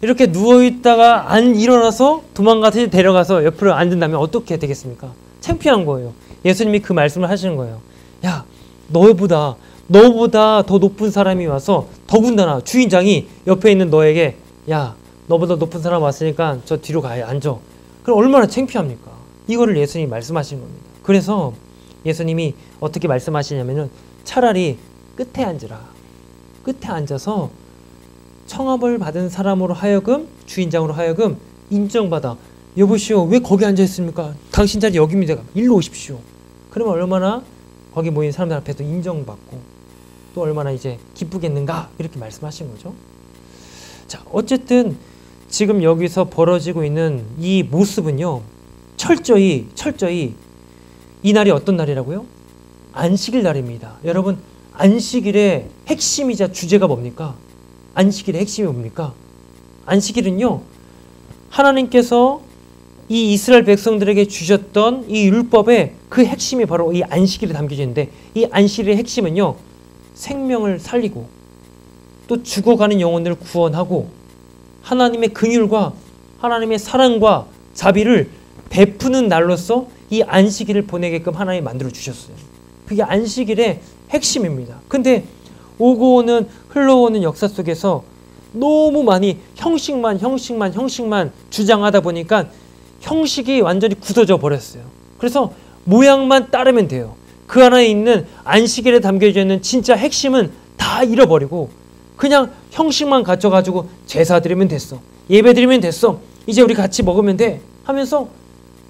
이렇게 누워있다가 안 일어나서 도망가서 데려가서 옆으로 앉는다면 어떻게 되겠습니까? 창피한 거예요. 예수님이 그 말씀을 하시는 거예요. 야, 너보다 더 높은 사람이 와서, 더군다나 주인장이 옆에 있는 너에게 야, 너보다 높은 사람 왔으니까 저 뒤로 가야 앉아. 그럼 얼마나 창피합니까? 이거를 예수님이 말씀하신 겁니다. 그래서 예수님이 어떻게 말씀하시냐면은 차라리 끝에 앉으라. 끝에 앉아서 청함을 받은 사람으로 하여금, 주인장으로 하여금 인정받아. 여보시오, 왜 거기 앉아있습니까? 당신 자리 여기입니다. 일로 오십시오. 그러면 얼마나 거기 모인 사람들 앞에서 인정받고 또 얼마나 이제 기쁘겠는가, 이렇게 말씀하신 거죠. 자, 어쨌든 지금 여기서 벌어지고 있는 이 모습은요, 철저히 이 날이 어떤 날이라고요? 안식일 날입니다. 여러분, 안식일의 핵심이자 주제가 뭡니까? 안식일의 핵심이 뭡니까? 안식일은요, 하나님께서 이 이스라엘 백성들에게 주셨던 이 율법의 그 핵심이 바로 이 안식일에 담겨져 있는데, 이 안식일의 핵심은요, 생명을 살리고 또 죽어가는 영혼을 구원하고 하나님의 긍휼과 하나님의 사랑과 자비를 베푸는 날로서 이 안식일을 보내게끔 하나님이 만들어 주셨어요. 그게 안식일의 핵심입니다. 근데 오고 흘러오는 역사 속에서 너무 많이 형식만 주장하다 보니까 형식이 완전히 굳어져 버렸어요. 그래서 모양만 따르면 돼요. 그 안에 있는 안식일에 담겨져 있는 진짜 핵심은 다 잃어버리고 그냥 형식만 갖춰가지고 제사 드리면 됐어, 예배 드리면 됐어, 이제 우리 같이 먹으면 돼 하면서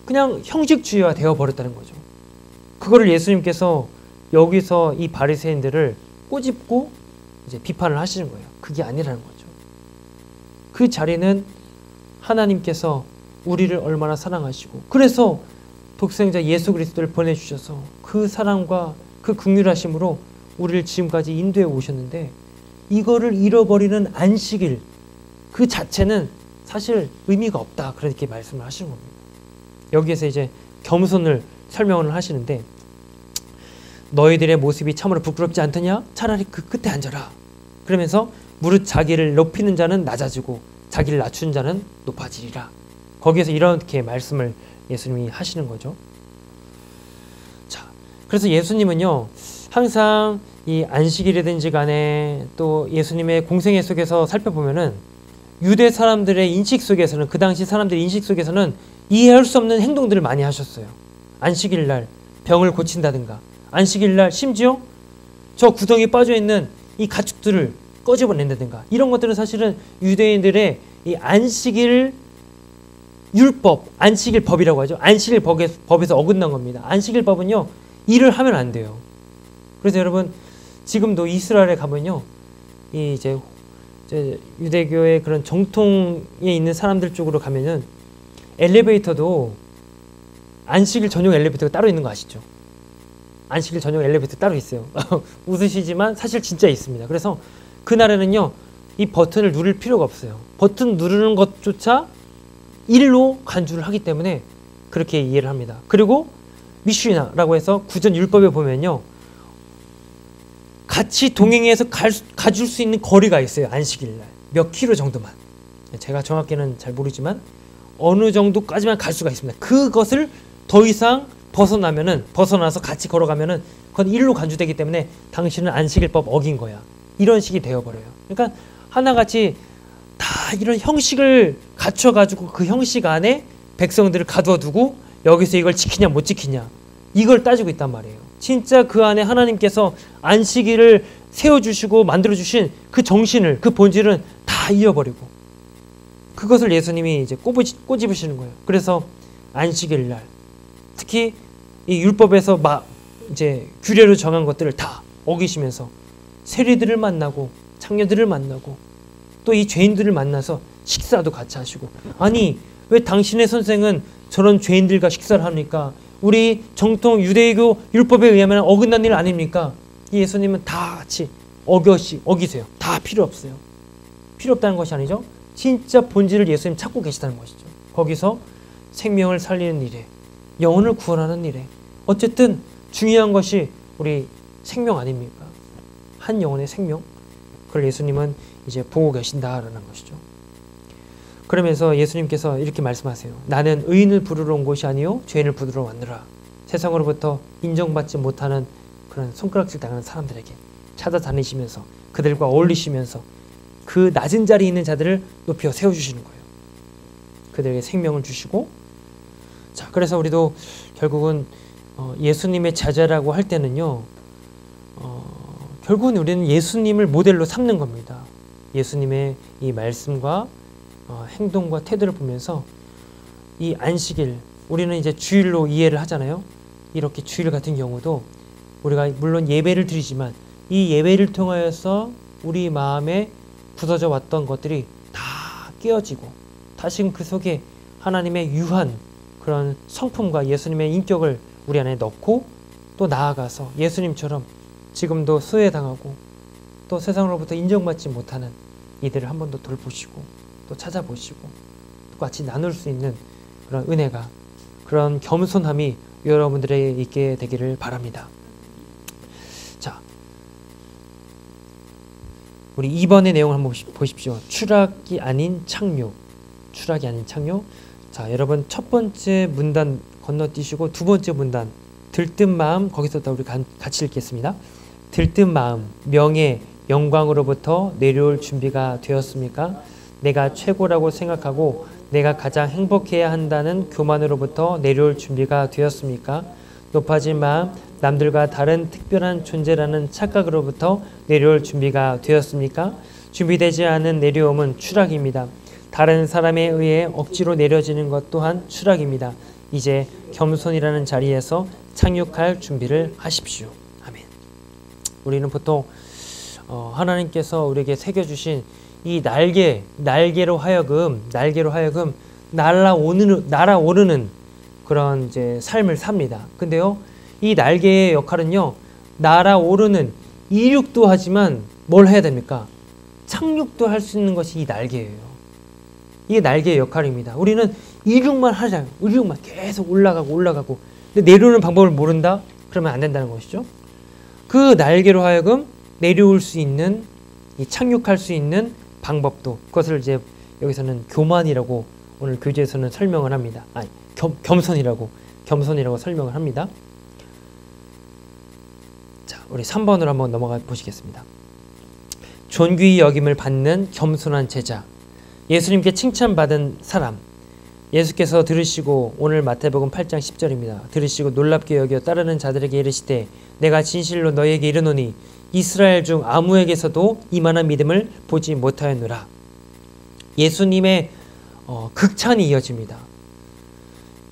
그냥 형식주의화 되어 버렸다는 거죠. 그거를 예수님께서 여기서 이 바리새인들을 꼬집고 이제 비판을 하시는 거예요. 그게 아니라는 거죠. 그 자리는 하나님께서 우리를 얼마나 사랑하시고, 그래서 독생자 예수 그리스도를 보내주셔서 그 사랑과 그 긍휼하심으로 우리를 지금까지 인도해 오셨는데, 이거를 잃어버리는 안식일 그 자체는 사실 의미가 없다, 그렇게 말씀을 하시는 겁니다. 여기에서 이제 겸손을 설명을 하시는데, 너희들의 모습이 참으로 부끄럽지 않더냐? 차라리 그 끝에 앉아라. 그러면서 무릇 자기를 높이는 자는 낮아지고 자기를 낮춘 자는 높아지리라. 거기에서 이렇게 말씀을 예수님이 하시는 거죠. 자, 그래서 예수님은요, 항상 이 안식일이든지 간에 또 예수님의 공생애 속에서 살펴보면은 유대 사람들의 인식 속에서는, 그 당시 사람들의 인식 속에서는 이해할 수 없는 행동들을 많이 하셨어요. 안식일 날 병을 고친다든가, 안식일 날 심지어 저 구덩이에 빠져있는 이 가축들을 꺼집어낸다든가, 이런 것들은 사실은 유대인들의 이 안식일 율법, 안식일 법이라고 하죠. 안식일 법에서 어긋난 겁니다. 안식일 법은요, 일을 하면 안 돼요. 그래서 여러분, 지금도 이스라엘에 가면요, 이제 유대교의 그런 정통에 있는 사람들 쪽으로 가면은 엘리베이터도 안식일 전용 엘리베이터가 따로 있는 거 아시죠? 안식일 전용 엘리베이터 따로 있어요. 웃으시지만 사실 진짜 있습니다. 그래서 그날에는요, 이 버튼을 누를 필요가 없어요. 버튼 누르는 것조차 일로 간주를 하기 때문에 그렇게 이해를 합니다. 그리고 미슈나라고 해서 구전 율법에 보면요, 같이 동행해서 가줄 수 있는 거리가 있어요. 안식일날 몇 킬로 정도만, 제가 정확히는 잘 모르지만 어느 정도까지만 갈 수가 있습니다. 그것을 더 이상 벗어나서 같이 걸어가면은 그건 일로 간주되기 때문에 당신은 안식일법 어긴 거야, 이런 식이 되어버려요. 그러니까 하나같이 다 이런 형식을 갖춰가지고 그 형식 안에 백성들을 가두어두고 여기서 이걸 지키냐 못 지키냐, 이걸 따지고 있단 말이에요. 진짜 그 안에 하나님께서 안식일을 세워주시고 만들어주신 그 정신을, 그 본질은 다 잃어버리고, 그것을 예수님이 이제 꼬집으시는 거예요. 그래서 안식일 날, 특히 이 율법에서 이제 규례로 정한 것들을 다 어기시면서 세리들을 만나고 창녀들을 만나고 또 이 죄인들을 만나서 식사도 같이 하시고, 아니 왜 당신의 선생은 저런 죄인들과 식사를 합니까? 우리 정통 유대교 율법에 의하면 어긋난 일 아닙니까? 이 예수님은 다 같이 어기세요. 다 필요 없어요. 필요 없다는 것이 아니죠. 진짜 본질을 예수님 찾고 계시다는 것이죠. 거기서 생명을 살리는 일에, 영혼을 구원하는 일에, 어쨌든 중요한 것이 우리 생명 아닙니까? 한 영혼의 생명. 그걸 예수님은 이제 보고 계신다라는 것이죠. 그러면서 예수님께서 이렇게 말씀하세요. 나는 의인을 부르러 온 것이 아니요 죄인을 부르러 왔노라. 세상으로부터 인정받지 못하는 그런 손가락질 당하는 사람들에게 찾아다니시면서 그들과 어울리시면서 그 낮은 자리에 있는 자들을 높여 세워주시는 거예요. 그들에게 생명을 주시고, 자, 그래서 우리도 결국은 예수님의 제자라고 할 때는요, 결국은 우리는 예수님을 모델로 삼는 겁니다. 예수님의 이 말씀과 행동과 태도를 보면서 이 안식일, 우리는 이제 주일로 이해를 하잖아요. 이렇게 주일 같은 경우도 우리가 물론 예배를 드리지만 이 예배를 통하여서 우리 마음에 굳어져 왔던 것들이 다 깨어지고 다시금 그 속에 하나님의 유한 그런 성품과 예수님의 인격을 우리 안에 넣고 또 나아가서 예수님처럼 지금도 수혜당하고 또 세상으로부터 인정받지 못하는 이들을 한 번 더 돌보시고 또 찾아보시고 또 같이 나눌 수 있는 그런 은혜가, 그런 겸손함이 여러분들에게 있게 되기를 바랍니다. 자, 우리 2번의 내용을 한번 보십시오. 추락이 아닌 착륙. 추락이 아닌 착륙. 자, 여러분 첫 번째 문단 건너뛰시고 두 번째 문단 들뜬 마음, 거기서부터 우리 같이 읽겠습니다. 들뜬 마음, 명예, 영광으로부터 내려올 준비가 되었습니까? 내가 최고라고 생각하고 내가 가장 행복해야 한다는 교만으로부터 내려올 준비가 되었습니까? 높아진 마음, 남들과 다른 특별한 존재라는 착각으로부터 내려올 준비가 되었습니까? 준비되지 않은 내려옴은 추락입니다. 다른 사람에 의해 억지로 내려지는 것 또한 추락입니다. 이제 겸손이라는 자리에서 착륙할 준비를 하십시오. 아멘. 우리는 보통 하나님께서 우리에게 새겨주신 이 날개로 하여금 날아오르는 그런 이제 삶을 삽니다. 근데요, 이 날개의 역할은요, 날아오르는 이륙도 하지만 뭘 해야 됩니까? 착륙도 할 수 있는 것이 이 날개예요. 이게 날개의 역할입니다. 우리는 이륙만 하잖아요. 이륙만 계속 올라가고. 근데 내려오는 방법을 모른다? 그러면 안 된다는 것이죠. 그 날개로 하여금 내려올 수 있는, 이 착륙할 수 있는 방법도, 그것을 이제 여기서는 교만이라고 오늘 교재에서는 설명을 합니다. 아니, 겸손이라고 설명을 합니다. 자, 우리 3번으로 한번 넘어가 보시겠습니다. 존귀히 여김을 받는 겸손한 제자, 예수님께 칭찬받은 사람. 예수께서 들으시고, 오늘 마태복음 8장 10절입니다. 들으시고 놀랍게 여겨 따르는 자들에게 이르시되 내가 진실로 너희에게 이르노니 이스라엘 중 아무에게서도 이만한 믿음을 보지 못하였노라. 예수님의 극찬이 이어집니다.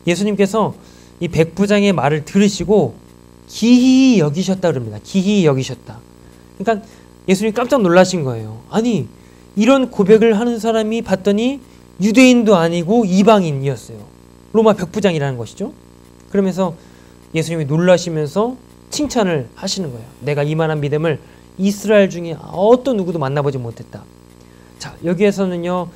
예수님께서 이 백부장의 말을 들으시고 기히 여기셨다 그럽니다. 기히 여기셨다. 그러니까 예수님이 깜짝 놀라신 거예요. 아니, 이런 고백을 하는 사람이 봤더니 유대인도 아니고 이방인이었어요. 로마 백부장이라는 것이죠. 그러면서 예수님이 놀라시면서 칭찬을 하시는 거예요. 내가 이만한 믿음을 이스라엘 중에 어떤 누구도 만나보지 못했다. 자, 여기에서는요,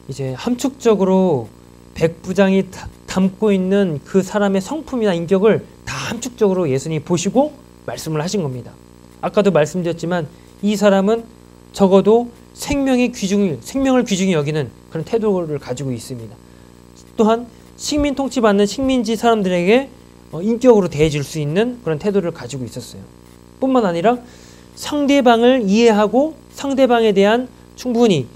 이제 함축적으로 백부장이 담고 있는 그 사람의 성품이나 인격을 다 함축적으로 예수님이 보시고 말씀을 하신 겁니다. 아까도 말씀드렸지만 이 사람은 적어도 생명을 귀중히 여기는 그런 태도를 가지고 있습니다. 또한 식민 통치받는 식민지 사람들에게 인격으로 대해줄 수 있는 그런 태도를 가지고 있었어요. 뿐만 아니라 상대방을 이해하고 상대방에 대한 충분히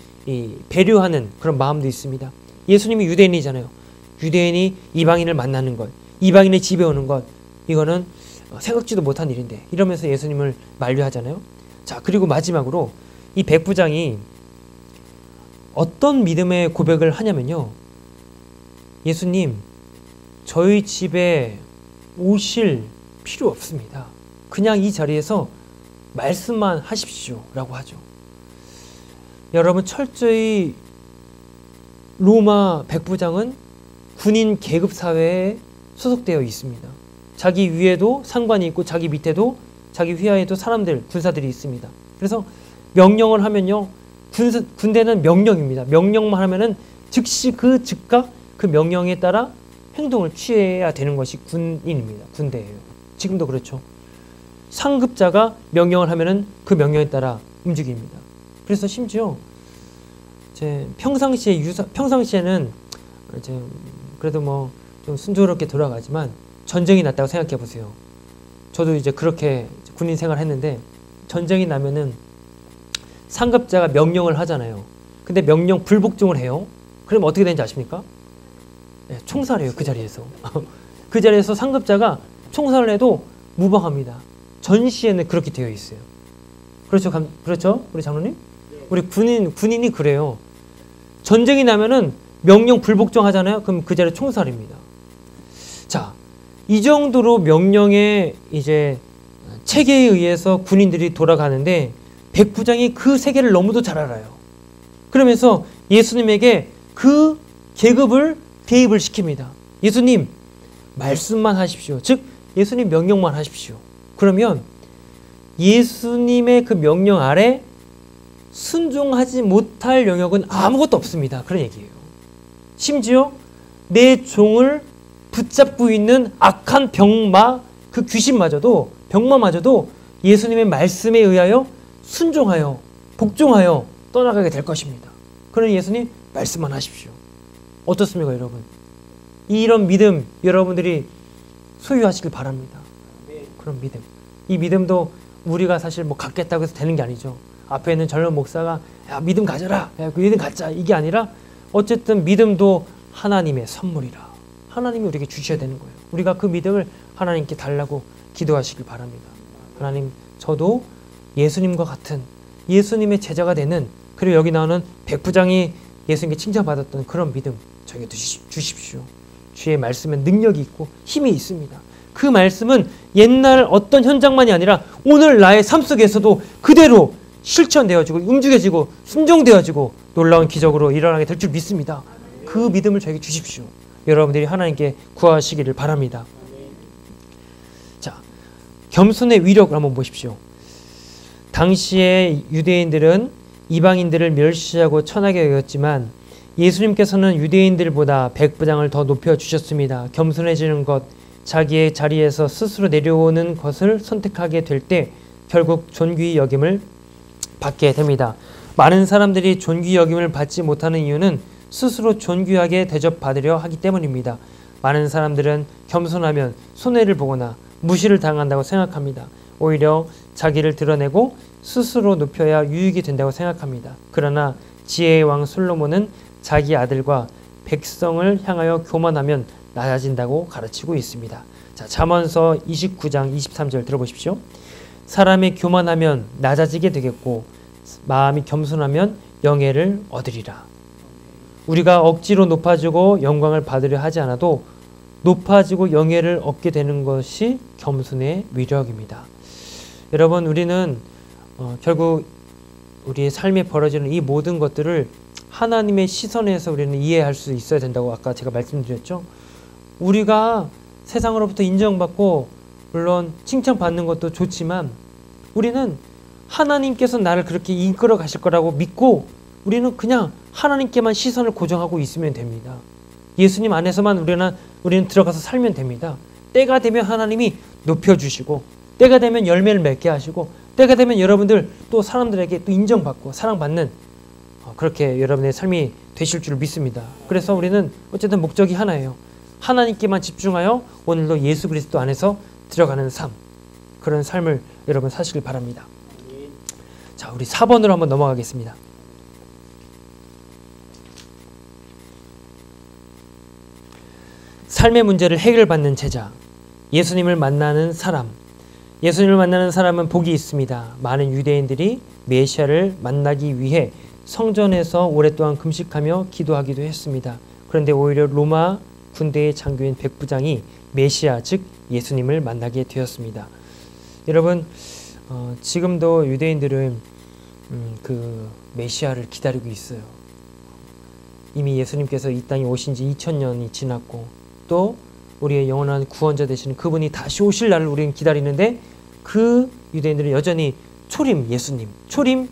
배려하는 그런 마음도 있습니다. 예수님이 유대인이잖아요. 유대인이 이방인을 만나는 것, 이방인의 집에 오는 것, 이거는 생각지도 못한 일인데, 이러면서 예수님을 만류하잖아요. 자, 그리고 마지막으로 이 백부장이 어떤 믿음의 고백을 하냐면요, 예수님, 저희 집에 오실 필요 없습니다. 그냥 이 자리에서 말씀만 하십시오 라고 하죠. 여러분, 철저히 로마 백부장은 군인 계급 사회에 소속되어 있습니다. 자기 위에도 상관이 있고 자기 밑에도, 자기 휘하에도 사람들, 군사들이 있습니다. 그래서 명령을 하면요, 군대는 명령입니다. 명령만 하면은 즉시 그 즉각 그 명령에 따라 행동을 취해야 되는 것이 군인입니다. 군대예요. 지금도 그렇죠. 상급자가 명령을 하면은 그 명령에 따라 움직입니다. 그래서 심지어 평상시에는 이제 그래도 뭐 좀 순조롭게 돌아가지만 전쟁이 났다고 생각해 보세요. 저도 이제 그렇게 군인 생활했는데, 전쟁이 나면은 상급자가 명령을 하잖아요. 근데 명령 불복종을 해요. 그럼 어떻게 되는지 아십니까? 네, 총살해요. 그 자리에서. 그 자리에서 상급자가 총살을 해도 무방합니다. 전시에는 그렇게 되어 있어요. 그렇죠? 그렇죠? 우리 장로님? 우리 군인이 그래요. 전쟁이 나면은 명령 불복종 하잖아요. 그럼 그 자리에 총살입니다. 자, 이 정도로 명령의 이제 체계에 의해서 군인들이 돌아가는데, 백부장이 그 세계를 너무도 잘 알아요. 그러면서 예수님에게 그 계급을 대입을 시킵니다. 예수님, 말씀만 하십시오. 즉, 예수님 명령만 하십시오. 그러면 예수님의 그 명령 아래 순종하지 못할 영역은 아무것도 없습니다. 그런 얘기예요. 심지어 내 종을 붙잡고 있는 악한 그 병마마저도 예수님의 말씀에 의하여 순종하여 복종하여 떠나가게 될 것입니다. 그러니 예수님 말씀만 하십시오. 어떻습니까, 여러분? 이런 믿음 여러분들이 소유하시길 바랍니다. 그런 믿음. 이 믿음도 우리가 사실 뭐 갖겠다고 해서 되는 게 아니죠. 앞에 있는 젊은 목사가 야, 믿음 가져라, 야, 그 믿음 갖자, 이게 아니라 어쨌든 믿음도 하나님의 선물이라. 하나님이 우리에게 주셔야 되는 거예요. 우리가 그 믿음을 하나님께 달라고 기도하시길 바랍니다. 하나님, 저도 예수님과 같은 예수님의 제자가 되는, 그리고 여기 나오는 백부장이 예수님께 칭찬받았던 그런 믿음 저에게 주십시오. 주의 말씀에 능력이 있고 힘이 있습니다. 그 말씀은 옛날 어떤 현장만이 아니라 오늘 나의 삶 속에서도 그대로 실천되어지고 움직여지고 순종되어지고 놀라운 기적으로 일어나게 될 줄 믿습니다. 그 믿음을 저에게 주십시오. 여러분들이 하나님께 구하시기를 바랍니다. 자, 겸손의 위력을 한번 보십시오. 당시에 유대인들은 이방인들을 멸시하고 천하게 여겼지만 예수님께서는 유대인들보다 백부장을 더 높여주셨습니다. 겸손해지는 것, 자기의 자리에서 스스로 내려오는 것을 선택하게 될 때 결국 존귀히 여김을 받게 됩니다. 많은 사람들이 존귀 여김을 받지 못하는 이유는 스스로 존귀하게 대접받으려 하기 때문입니다. 많은 사람들은 겸손하면 손해를 보거나 무시를 당한다고 생각합니다. 오히려 자기를 드러내고 스스로 높여야 유익이 된다고 생각합니다. 그러나 지혜의 왕 솔로몬은 자기 아들과 백성을 향하여 교만하면 낮아진다고 가르치고 있습니다. 자, 잠언서 29장 23절 들어보십시오. 사람이 교만하면 낮아지게 되겠고 마음이 겸손하면 영예를 얻으리라. 우리가 억지로 높아지고 영광을 받으려 하지 않아도 높아지고 영예를 얻게 되는 것이 겸손의 위력입니다. 여러분, 우리는 결국 우리의 삶에 벌어지는 이 모든 것들을 하나님의 시선에서 우리는 이해할 수 있어야 된다고 아까 제가 말씀드렸죠. 우리가 세상으로부터 인정받고 물론 칭찬받는 것도 좋지만 우리는 하나님께서 나를 그렇게 이끌어 가실 거라고 믿고 우리는 그냥 하나님께만 시선을 고정하고 있으면 됩니다. 예수님 안에서만 우리는 들어가서 살면 됩니다. 때가 되면 하나님이 높여주시고 때가 되면 열매를 맺게 하시고 때가 되면 여러분들 또 사람들에게 또 인정받고 사랑받는 그렇게 여러분의 삶이 되실 줄 믿습니다. 그래서 우리는 어쨌든 목적이 하나예요. 하나님께만 집중하여 오늘도 예수 그리스도 안에서 들어가는 삶, 그런 삶을 여러분 사시길 바랍니다. 자, 우리 4번으로 한번 넘어가겠습니다. 삶의 문제를 해결받는 제자, 예수님을 만나는 사람. 예수님을 만나는 사람은 복이 있습니다. 많은 유대인들이 메시아를 만나기 위해 성전에서 오랫동안 금식하며 기도하기도 했습니다. 그런데 오히려 로마 군대의 장교인 백부장이 메시아, 즉 예수님을 만나게 되었습니다. 여러분, 지금도 유대인들은 그 메시아를 기다리고 있어요. 이미 예수님께서 이 땅에 오신 지 2000년이 지났고 또 우리의 영원한 구원자 되시는 그분이 다시 오실 날을 우리는 기다리는데 그 유대인들은 여전히 초림 예수님, 초림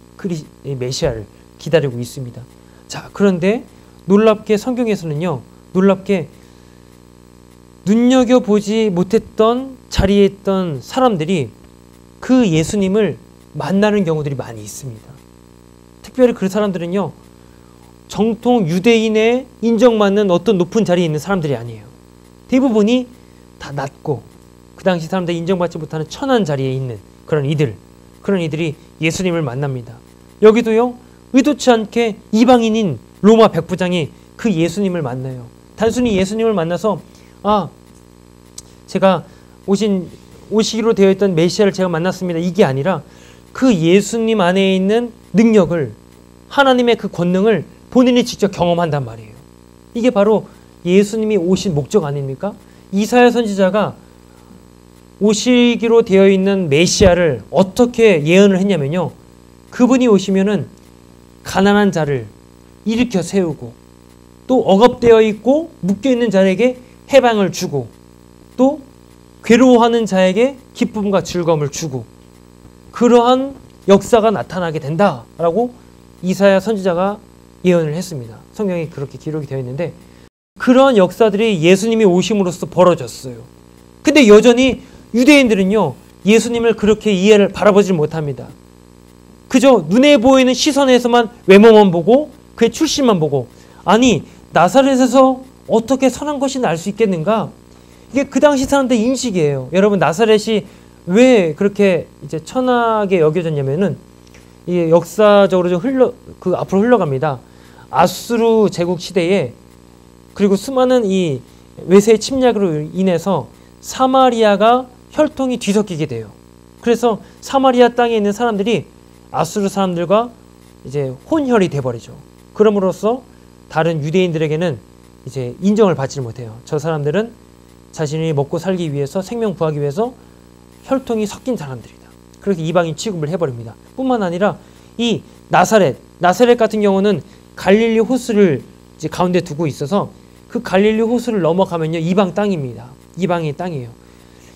메시아를 기다리고 있습니다. 자, 그런데 놀랍게 성경에서는요, 놀랍게 눈여겨보지 못했던 자리에 있던 사람들이 그 예수님을 만나는 경우들이 많이 있습니다. 특별히 그 사람들은요, 정통 유대인의 인정받는 어떤 높은 자리에 있는 사람들이 아니에요. 대부분이 다 낮고 그 당시 사람들이 인정받지 못하는 천한 자리에 있는 그런 이들이 예수님을 만납니다. 여기도요, 의도치 않게 이방인인 로마 백부장이 그 예수님을 만나요. 단순히 예수님을 만나서 제가 오시기로 되어 있던 메시아를 제가 만났습니다, 이게 아니라 그 예수님 안에 있는 능력을, 하나님의 그 권능을 본인이 직접 경험한단 말이에요. 이게 바로 예수님이 오신 목적 아닙니까? 이사야 선지자가 오시기로 되어 있는 메시아를 어떻게 예언을 했냐면요, 그분이 오시면은 가난한 자를 일으켜 세우고 또 억압되어 있고 묶여있는 자에게 해방을 주고 또 괴로워하는 자에게 기쁨과 즐거움을 주고 그러한 역사가 나타나게 된다라고 이사야 선지자가 예언을 했습니다. 성경에 그렇게 기록이 되어 있는데 그러한 역사들이 예수님이 오심으로써 벌어졌어요. 근데 여전히 유대인들은요, 예수님을 그렇게 이해를 바라보지 못합니다. 그저 눈에 보이는 시선에서만 외모만 보고 그의 출신만 보고, 아니 나사렛에서 어떻게 선한 것이 날 수 있겠는가? 이게 그 당시 사람들의 인식이에요. 여러분, 나사렛이 왜 그렇게 이제 천하게 여겨졌냐면은 이게 역사적으로 좀 앞으로 흘러갑니다. 아수르 제국 시대에 그리고 수많은 이 외세의 침략으로 인해서 사마리아가 혈통이 뒤섞이게 돼요. 그래서 사마리아 땅에 있는 사람들이 아수르 사람들과 이제 혼혈이 돼버리죠. 그럼으로써 다른 유대인들에게는 이제 인정을 받지 못해요. 저 사람들은 자신이 먹고 살기 위해서, 생명 구하기 위해서 혈통이 섞인 사람들이다. 그렇게 이방인 취급을 해버립니다. 뿐만 아니라 이 나사렛 같은 경우는 갈릴리 호수를 이제 가운데 두고 있어서 그 갈릴리 호수를 넘어가면요, 이방 땅입니다. 이방의 땅이에요.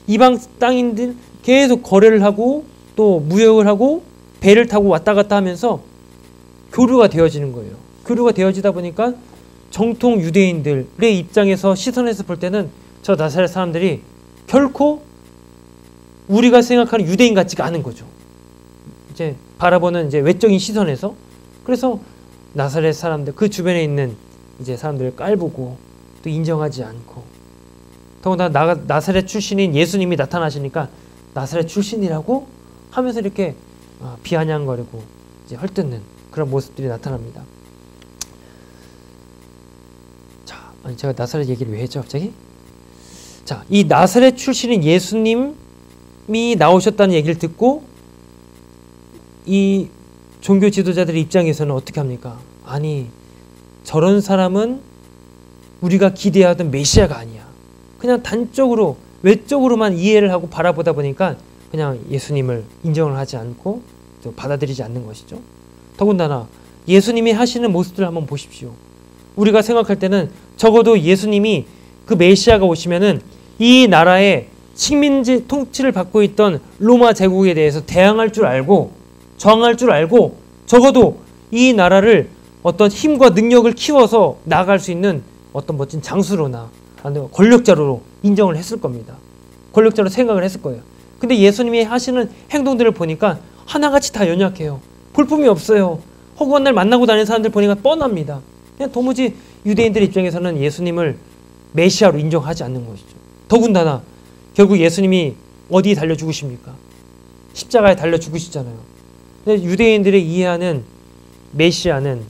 이방 땅인들 계속 거래를 하고 또 무역을 하고 배를 타고 왔다 갔다 하면서 교류가 되어지는 거예요. 교류가 되어지다 보니까 정통 유대인들의 입장에서 시선에서 볼 때는 저 나사렛 사람들이 결코 우리가 생각하는 유대인 같지가 않은 거죠. 이제 바라보는 이제 외적인 시선에서. 그래서 나사렛 사람들, 그 주변에 있는 이제 사람들을 깔보고 또 인정하지 않고, 더군다나 나사렛 출신인 예수님이 나타나시니까 나사렛 출신이라고 하면서 이렇게 비아냥거리고 이제 헐뜯는 그런 모습들이 나타납니다. 자, 아니 제가 나사렛 얘기를 왜 했죠 갑자기? 자, 이 나사렛 출신인 예수님이 나오셨다는 얘기를 듣고 이 종교 지도자들의 입장에서는 어떻게 합니까? 아니, 저런 사람은 우리가 기대하던 메시아가 아니야. 그냥 단적으로 외적으로만 이해를 하고 바라보다 보니까 그냥 예수님을 인정을 하지 않고 또 받아들이지 않는 것이죠. 더군다나 예수님이 하시는 모습들을 한번 보십시오. 우리가 생각할 때는 적어도 예수님이 그 메시아가 오시면은 이 나라의 식민지 통치를 받고 있던 로마 제국에 대해서 대항할 줄 알고 저항할 줄 알고 적어도 이 나라를 어떤 힘과 능력을 키워서 나아갈 수 있는 어떤 멋진 장수로나 아니면 권력자로 인정을 했을 겁니다. 권력자로 생각을 했을 거예요. 근데 예수님이 하시는 행동들을 보니까 하나같이 다 연약해요. 볼품이 없어요. 허구한 날 만나고 다니는 사람들 보니까 뻔합니다. 그냥 도무지 유대인들 입장에서는 예수님을 메시아로 인정하지 않는 것이죠. 더군다나 결국 예수님이 어디에 달려 죽으십니까? 십자가에 달려 죽으시잖아요. 근데 유대인들이 이해하는 메시아는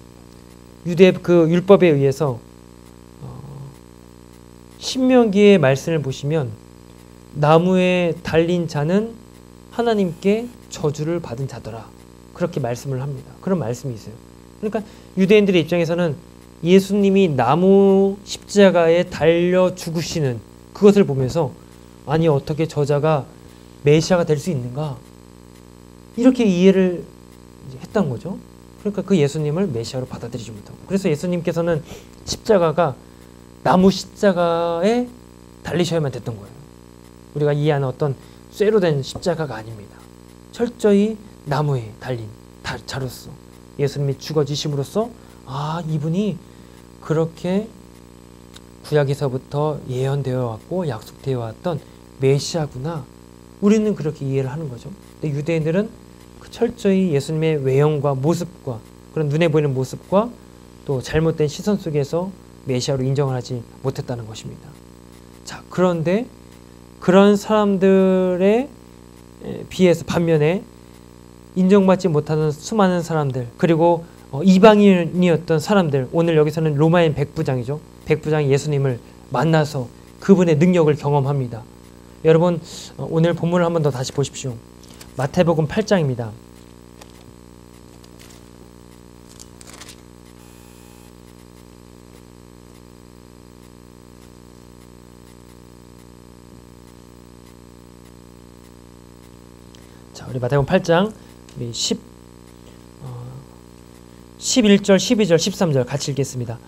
유대 그 율법에 의해서 신명기의 말씀을 보시면 나무에 달린 자는 하나님께 저주를 받은 자더라. 그렇게 말씀을 합니다. 그런 말씀이 있어요. 그러니까 유대인들의 입장에서는 예수님이 나무 십자가에 달려 죽으시는 그것을 보면서 아니 어떻게 저자가 메시아가 될 수 있는가? 이렇게 이해를 했던 거죠. 그러니까 그 예수님을 메시아로 받아들이지 못하고, 그래서 예수님께서는 십자가가 나무 십자가에 달리셔야만 됐던 거예요. 우리가 이해하는 어떤 쇠로 된 십자가가 아닙니다. 철저히 나무에 달린 자로서 예수님이 죽어지심으로써 아, 이분이 그렇게 구약에서부터 예언되어 왔고 약속되어 왔던 메시아구나. 우리는 그렇게 이해를 하는 거죠. 근데 유대인들은 그 철저히 예수님의 외형과 모습과 그런 눈에 보이는 모습과 또 잘못된 시선 속에서 메시아로 인정을 하지 못했다는 것입니다. 자, 그런데 그런 사람들에 비해서 반면에 인정받지 못하는 수많은 사람들, 그리고 이방인이었던 사람들, 오늘 여기서는 로마인 백부장이죠. 백부장이 예수님을 만나서 그분의 능력을 경험합니다. 여러분, 오늘 본문을 한 번 더 다시 보십시오. 마태복음 8장입니다. 자, 우리 마태복음 8장 우리 11절, 12절, 13절 같이 읽겠습니다.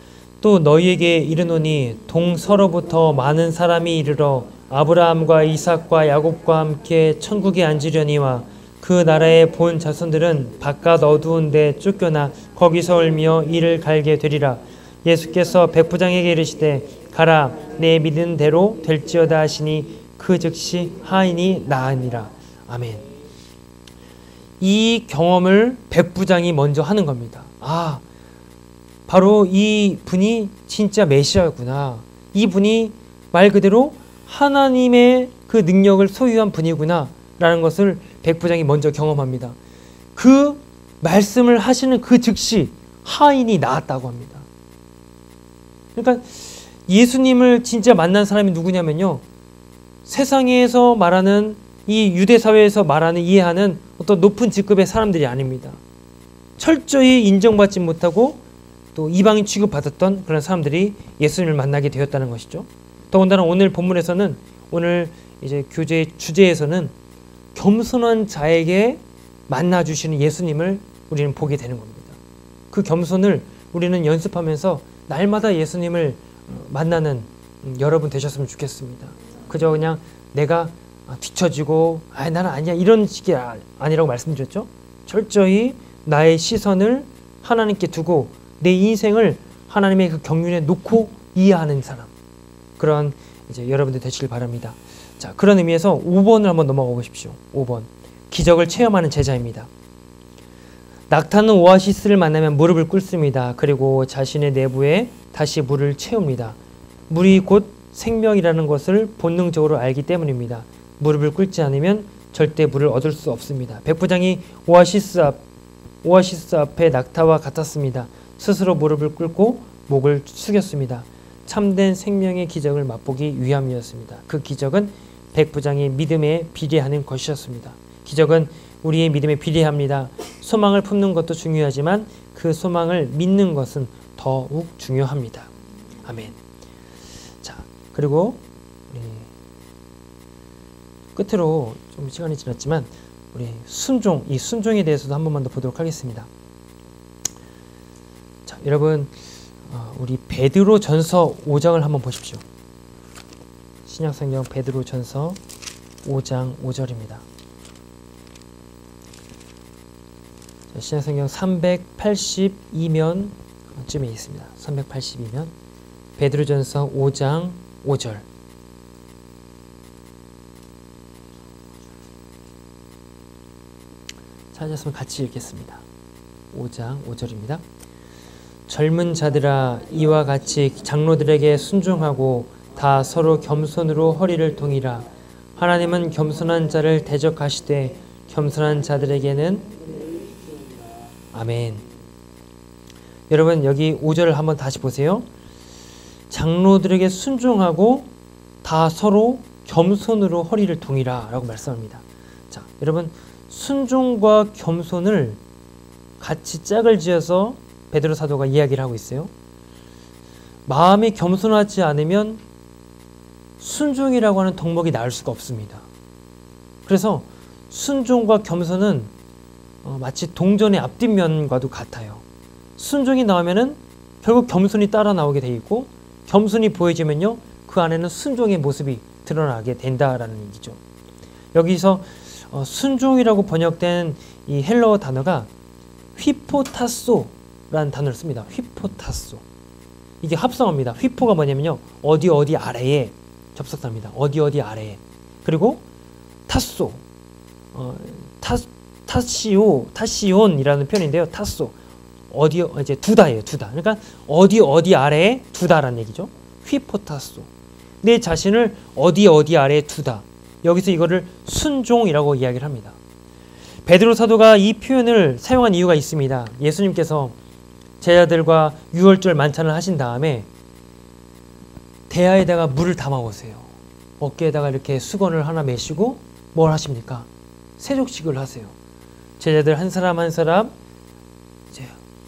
또 너희에게 이르노니 동서로부터 많은 사람이 이르러 아브라함과 이삭과 야곱과 함께 천국에 앉으려니와 그 나라의 본 자손들은 바깥 어두운 데 쫓겨나 거기서 울며 이를 갈게 되리라. 예수께서 백부장에게 이르시되 가라, 내 믿은 대로 될지어다 하시니 그 즉시 하인이 나으니라. 아멘. 이 경험을 백부장이 먼저 하는 겁니다. 아, 바로 이 분이 진짜 메시아구나. 이 분이 말 그대로 하나님의 그 능력을 소유한 분이구나 라는 것을 백부장이 먼저 경험합니다. 그 말씀을 하시는 그 즉시 하인이 나았다고 합니다. 그러니까 예수님을 진짜 만난 사람이 누구냐면요, 세상에서 말하는 이 유대 사회에서 말하는 이해하는 어떤 높은 직급의 사람들이 아닙니다. 철저히 인정받지 못하고 또 이방인 취급받았던 그런 사람들이 예수님을 만나게 되었다는 것이죠. 더군다나 오늘 본문에서는, 오늘 이제 교제의 주제에서는 겸손한 자에게 만나주시는 예수님을 우리는 보게 되는 겁니다. 그 겸손을 우리는 연습하면서 날마다 예수님을 만나는 여러분 되셨으면 좋겠습니다. 그저 그냥 내가 뒤처지고 나는 아니야 이런 식이 아니라고 말씀드렸죠. 철저히 나의 시선을 하나님께 두고 내 인생을 하나님의 그 경륜에 놓고 이해하는 사람, 그런 이제 여러분들 되시길 바랍니다. 자, 그런 의미에서 5번을 한번 넘어가 보십시오. 5번, 기적을 체험하는 제자입니다. 낙타는 오아시스를 만나면 무릎을 꿇습니다. 그리고 자신의 내부에 다시 물을 채웁니다. 물이 곧 생명이라는 것을 본능적으로 알기 때문입니다. 무릎을 꿇지 않으면 절대 물을 얻을 수 없습니다. 백부장이 오아시스 앞에 낙타와 같았습니다. 스스로 무릎을 꿇고 목을 숙였습니다. 참된 생명의 기적을 맛보기 위함이었습니다. 그 기적은 백부장의 믿음에 비례하는 것이었습니다. 기적은 우리의 믿음에 비례합니다. 소망을 품는 것도 중요하지만 그 소망을 믿는 것은 더욱 중요합니다. 아멘. 자, 그리고 우리 끝으로 좀 시간이 지났지만 우리 순종, 이 순종에 대해서도 한 번만 더 보도록 하겠습니다. 자, 여러분 우리 베드로전서 5장을 한번 보십시오. 신약성경 베드로전서 5장 5절입니다. 신약성경 382면 쯤에 있습니다. 382면 베드로전서 5장 5절. 찾았으면 같이 읽겠습니다. 5장 5절입니다. 젊은 자들아 이와 같이 장로들에게 순종하고 다 서로 겸손으로 허리를 동이라. 하나님은 겸손한 자를 대적하시되 겸손한 자들에게는 아멘. 여러분 여기 5절을 한번 다시 보세요. 장로들에게 순종하고 다 서로 겸손으로 허리를 동이라 라고 말씀합니다. 자, 여러분 순종과 겸손을 같이 짝을 지어서 베드로 사도가 이야기를 하고 있어요. 마음이 겸손하지 않으면 순종이라고 하는 덕목이 나올 수가 없습니다. 그래서 순종과 겸손은 마치 동전의 앞뒷면과도 같아요. 순종이 나오면은 결국 겸손이 따라 나오게 돼 있고 겸손이 보여지면요 그 안에는 순종의 모습이 드러나게 된다라는 얘기죠. 여기서 순종이라고 번역된 이 헬라어 단어가 휘포타소라는 단어를 씁니다. 휘포타소. 이게 합성어입니다. 휘포가 뭐냐면요 어디 아래에 접속사입니다. 어디 아래에. 그리고 타소. 타시온이라는 표현인데요. 타소. 이제 두다예요. 두다. 그러니까 어디 아래에 두다라는 얘기죠. 휘포타소. 내 자신을 어디 아래에 두다. 여기서 이거를 순종이라고 이야기를 합니다. 베드로 사도가 이 표현을 사용한 이유가 있습니다. 예수님께서 제자들과 유월절 만찬을 하신 다음에 대야에다가 물을 담아 오세요. 어깨에다가 이렇게 수건을 하나 메시고 뭘 하십니까? 세족식을 하세요. 제자들 한 사람 이제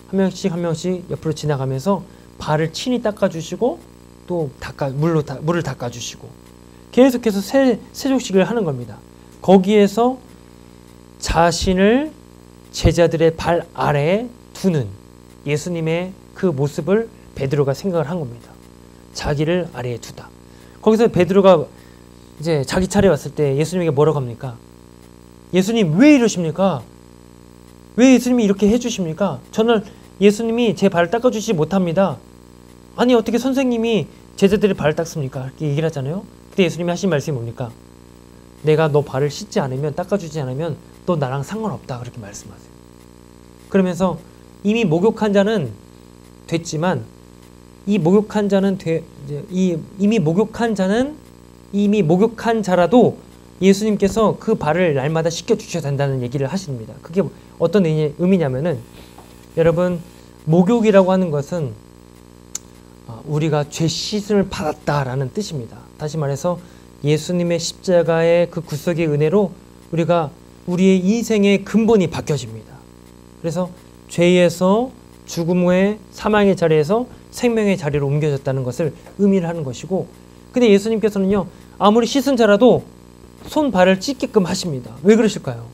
한 명씩 옆으로 지나가면서 발을 친히 닦아주시고 또 물을 닦아주시고 계속해서 세족식을 하는 겁니다. 거기에서 자신을 제자들의 발 아래에 두는 예수님의 그 모습을 베드로가 생각을 한 겁니다. 자기를 아래에 두다. 거기서 베드로가 이제 자기 차례 왔을 때 예수님에게 뭐라고 합니까? 예수님 왜 이러십니까? 왜 예수님이 이렇게 해주십니까? 저는 예수님이 제 발을 닦아주지 못합니다. 아니 어떻게 선생님이 제자들의 발을 닦습니까? 이렇게 얘기를 하잖아요. 그때 예수님이 하신 말씀이 뭡니까? 내가 너 발을 씻지 않으면 닦아주지 않으면 너 나랑 상관없다 그렇게 말씀하세요. 그러면서 이미 목욕한 자는 됐지만 이미 목욕한 자라도 예수님께서 그 발을 날마다 씻겨주셔야 된다는 얘기를 하십니다. 그게 어떤 의미냐면은 여러분 목욕이라고 하는 것은 우리가 죄 씻음을 받았다라는 뜻입니다. 다시 말해서 예수님의 십자가의 그 구속의 은혜로 우리가 우리의 인생의 근본이 바뀌어집니다. 그래서 죄에서 죽음 후에 사망의 자리에서 생명의 자리로 옮겨졌다는 것을 의미를 하는 것이고, 근데 예수님께서는요 아무리 씻은 자라도 손 발을 찢게끔 하십니다. 왜 그러실까요?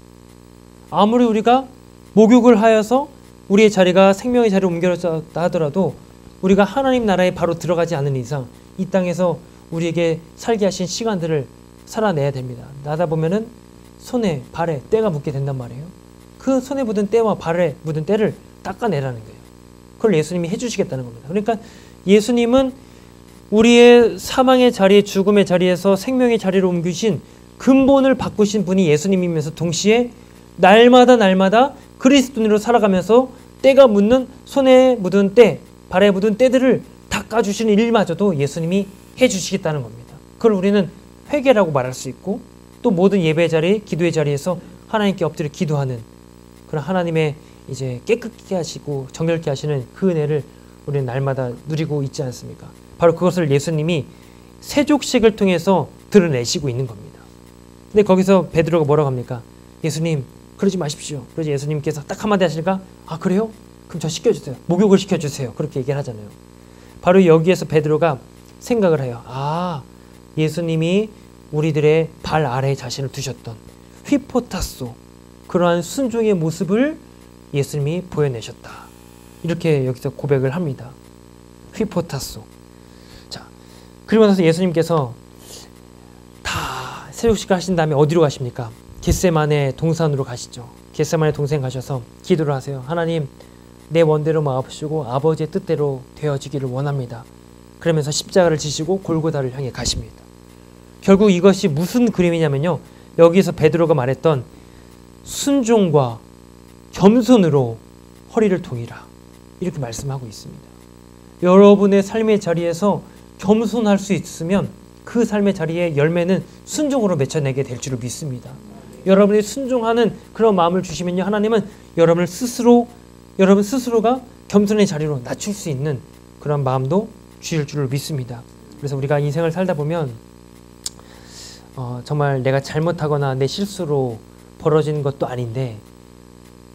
아무리 우리가 목욕을 하여서 우리의 자리가 생명의 자리로 옮겨졌다 하더라도 우리가 하나님 나라에 바로 들어가지 않는 이상 이 땅에서 우리에게 살게 하신 시간들을 살아내야 됩니다. 나다 보면은 손에 발에 때가 묻게 된단 말이에요. 그 손에 묻은 때와 발에 묻은 때를 닦아내라는 거예요. 그걸 예수님이 해주시겠다는 겁니다. 그러니까 예수님은 우리의 사망의 자리, 죽음의 자리에서 생명의 자리로 옮기신 근본을 바꾸신 분이 예수님이면서 동시에 날마다 그리스도인으로 살아가면서 때가 묻는 손에 묻은 때, 발에 묻은 때들을 닦아주시는 일마저도 예수님이 해주시겠다는 겁니다. 그걸 우리는 회개라고 말할 수 있고 또 모든 예배 자리, 기도의 자리에서 하나님께 엎드려 기도하는 그런 하나님의 이제 깨끗게 하시고 정결케 하시는 그 은혜를 우리는 날마다 누리고 있지 않습니까? 바로 그것을 예수님이 세족식을 통해서 드러내시고 있는 겁니다. 근데 거기서 베드로가 뭐라고 합니까? 예수님 그러지 마십시오. 그러지 예수님께서 딱 한마디 하실까? 아 그래요? 그럼 저 시켜주세요. 목욕을 시켜주세요. 그렇게 얘기를 하잖아요. 바로 여기에서 베드로가 생각을 해요. 아 예수님이 우리들의 발 아래에 자신을 두셨던 휘포타소 그러한 순종의 모습을 예수님이 보여내셨다. 이렇게 여기서 고백을 합니다. 휘포타소. 자, 그리고 나서 예수님께서 다 세족식을 하신 다음에 어디로 가십니까? 겟세마네 동산으로 가시죠. 겟세마네 동산 가셔서 기도를 하세요. 하나님 내 원대로 마옵시고 아버지의 뜻대로 되어지기를 원합니다. 그러면서 십자가를 지시고 골고다를 향해 가십니다. 결국 이것이 무슨 그림이냐면요. 여기서 베드로가 말했던 순종과 겸손으로 허리를 동이라 이렇게 말씀하고 있습니다. 여러분의 삶의 자리에서 겸손할 수 있으면 그 삶의 자리의 열매는 순종으로 맺혀내게 될 줄을 믿습니다. 여러분이 순종하는 그런 마음을 주시면요. 하나님은 여러분 스스로가 겸손의 자리로 낮출 수 있는 그런 마음도 주실 줄을 믿습니다. 그래서 우리가 인생을 살다 보면 정말 내가 잘못하거나 내 실수로 벌어진 것도 아닌데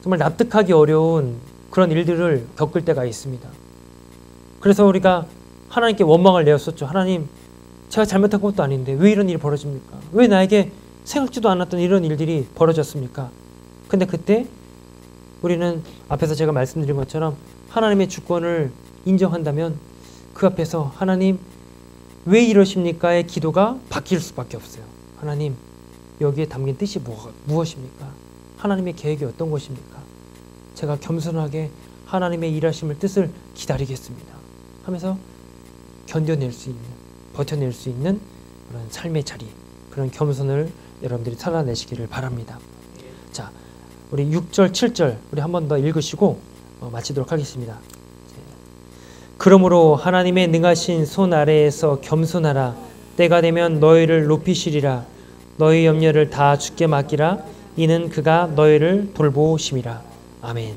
정말 납득하기 어려운 그런 일들을 겪을 때가 있습니다. 그래서 우리가 하나님께 원망을 내었었죠. 하나님 제가 잘못한 것도 아닌데 왜 이런 일이 벌어집니까? 왜 나에게 생각지도 않았던 이런 일들이 벌어졌습니까? 근데 그때 우리는 앞에서 제가 말씀드린 것처럼 하나님의 주권을 인정한다면 그 앞에서 하나님 왜 이러십니까의 기도가 바뀔 수밖에 없어요. 하나님 여기에 담긴 뜻이 무엇입니까? 하나님의 계획이 어떤 것입니까? 제가 겸손하게 하나님의 일하심을 뜻을 기다리겠습니다 하면서 견뎌낼 수 있는, 버텨낼 수 있는 그런 삶의 자리, 그런 겸손을 여러분들이 살아내시기를 바랍니다. 자, 우리 6절, 7절 우리 한 번 더 읽으시고 마치도록 하겠습니다. 그러므로 하나님의 능하신 손 아래에서 겸손하라. 때가 되면 너희를 높이시리라. 너희 염려를 다 주께 맡기라. 이는 그가 너희를 돌보심이라. 아멘.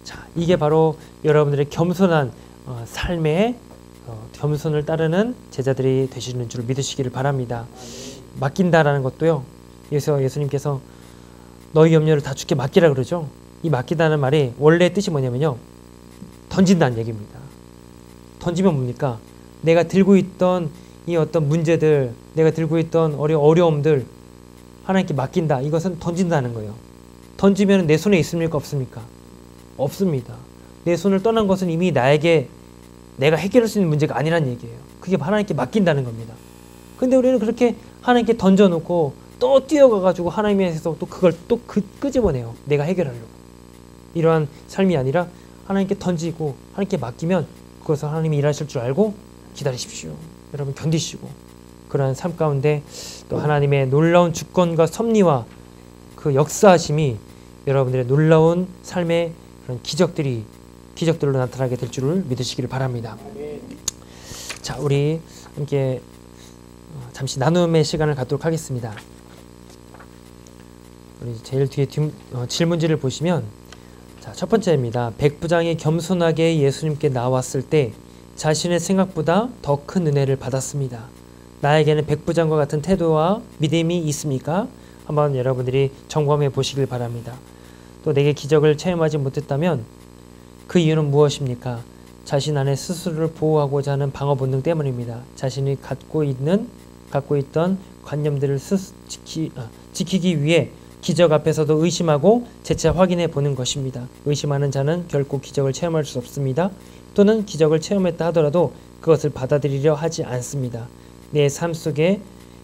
자, 이게 바로 여러분들의 겸손한 삶의 겸손을 따르는 제자들이 되시는 줄 믿으시기를 바랍니다. 맡긴다라는 것도요. 예수님께서 너희 염려를 다 주께 맡기라 그러죠. 이 맡기다는 말이 원래 뜻이 뭐냐면요. 던진다는 얘기입니다. 던지면 뭡니까? 내가 들고 있던 이 어떤 문제들, 내가 들고 있던 어려움들 하나님께 맡긴다. 이것은 던진다는 거예요. 던지면 내 손에 있습니까? 없습니까? 없습니다. 내 손을 떠난 것은 이미 내가 해결할 수 있는 문제가 아니란 얘기예요. 그게 하나님께 맡긴다는 겁니다. 근데 우리는 그렇게 하나님께 던져놓고 또 뛰어가가지고 하나님에서 또 그걸 또 끄집어내요. 내가 해결하려고. 이러한 삶이 아니라 하나님께 던지고 하나님께 맡기면 그것을 하나님이 일하실 줄 알고 기다리십시오. 여러분 견디시고 그러한 삶 가운데 또 하나님의 놀라운 주권과 섭리와 그 역사하심이 여러분들의 놀라운 삶의 그런 기적들로 나타나게 될 줄을 믿으시기를 바랍니다. 자, 우리 함께 잠시 나눔의 시간을 갖도록 하겠습니다. 우리 제일 뒤에 질문지를 보시면 자, 첫 번째입니다. 백부장이 겸손하게 예수님께 나왔을 때 자신의 생각보다 더 큰 은혜를 받았습니다. 나에게는 백부장과 같은 태도와 믿음이 있습니까? 한번 여러분들이 점검해 보시길 바랍니다. 또 내게 기적을 체험하지 못했다면 그 이유는 무엇입니까? 자신 안에 스스로를 보호하고자 하는 방어 본능 때문입니다. 자신이 갖고 있던 관념들을 지키기 위해 기적 앞에서도 의심하고 재차 확인해 보는 것입니다. 의심하는 자는 결코 기적을 체험할 수 없습니다. 또는 기적을 체험했다 하더라도 그것을 받아들이려 하지 않습니다. 내 삶 속에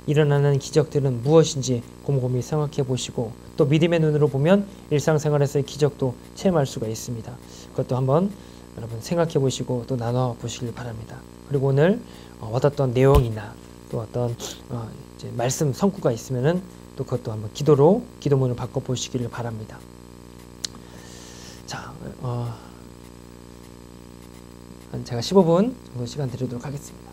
일어나는 기적들은 무엇인지 곰곰이 생각해 보시고 또 믿음의 눈으로 보면 일상생활에서의 기적도 체험할 수가 있습니다. 그것도 한번 여러분 생각해 보시고 또 나눠 보시길 바랍니다. 그리고 오늘 얻었던 내용이나 또 어떤 이제 말씀 성구가 있으면은 또 그것도 한번 기도문을 바꿔 보시기를 바랍니다. 자, 제가 15분 정도 시간 드리도록 하겠습니다.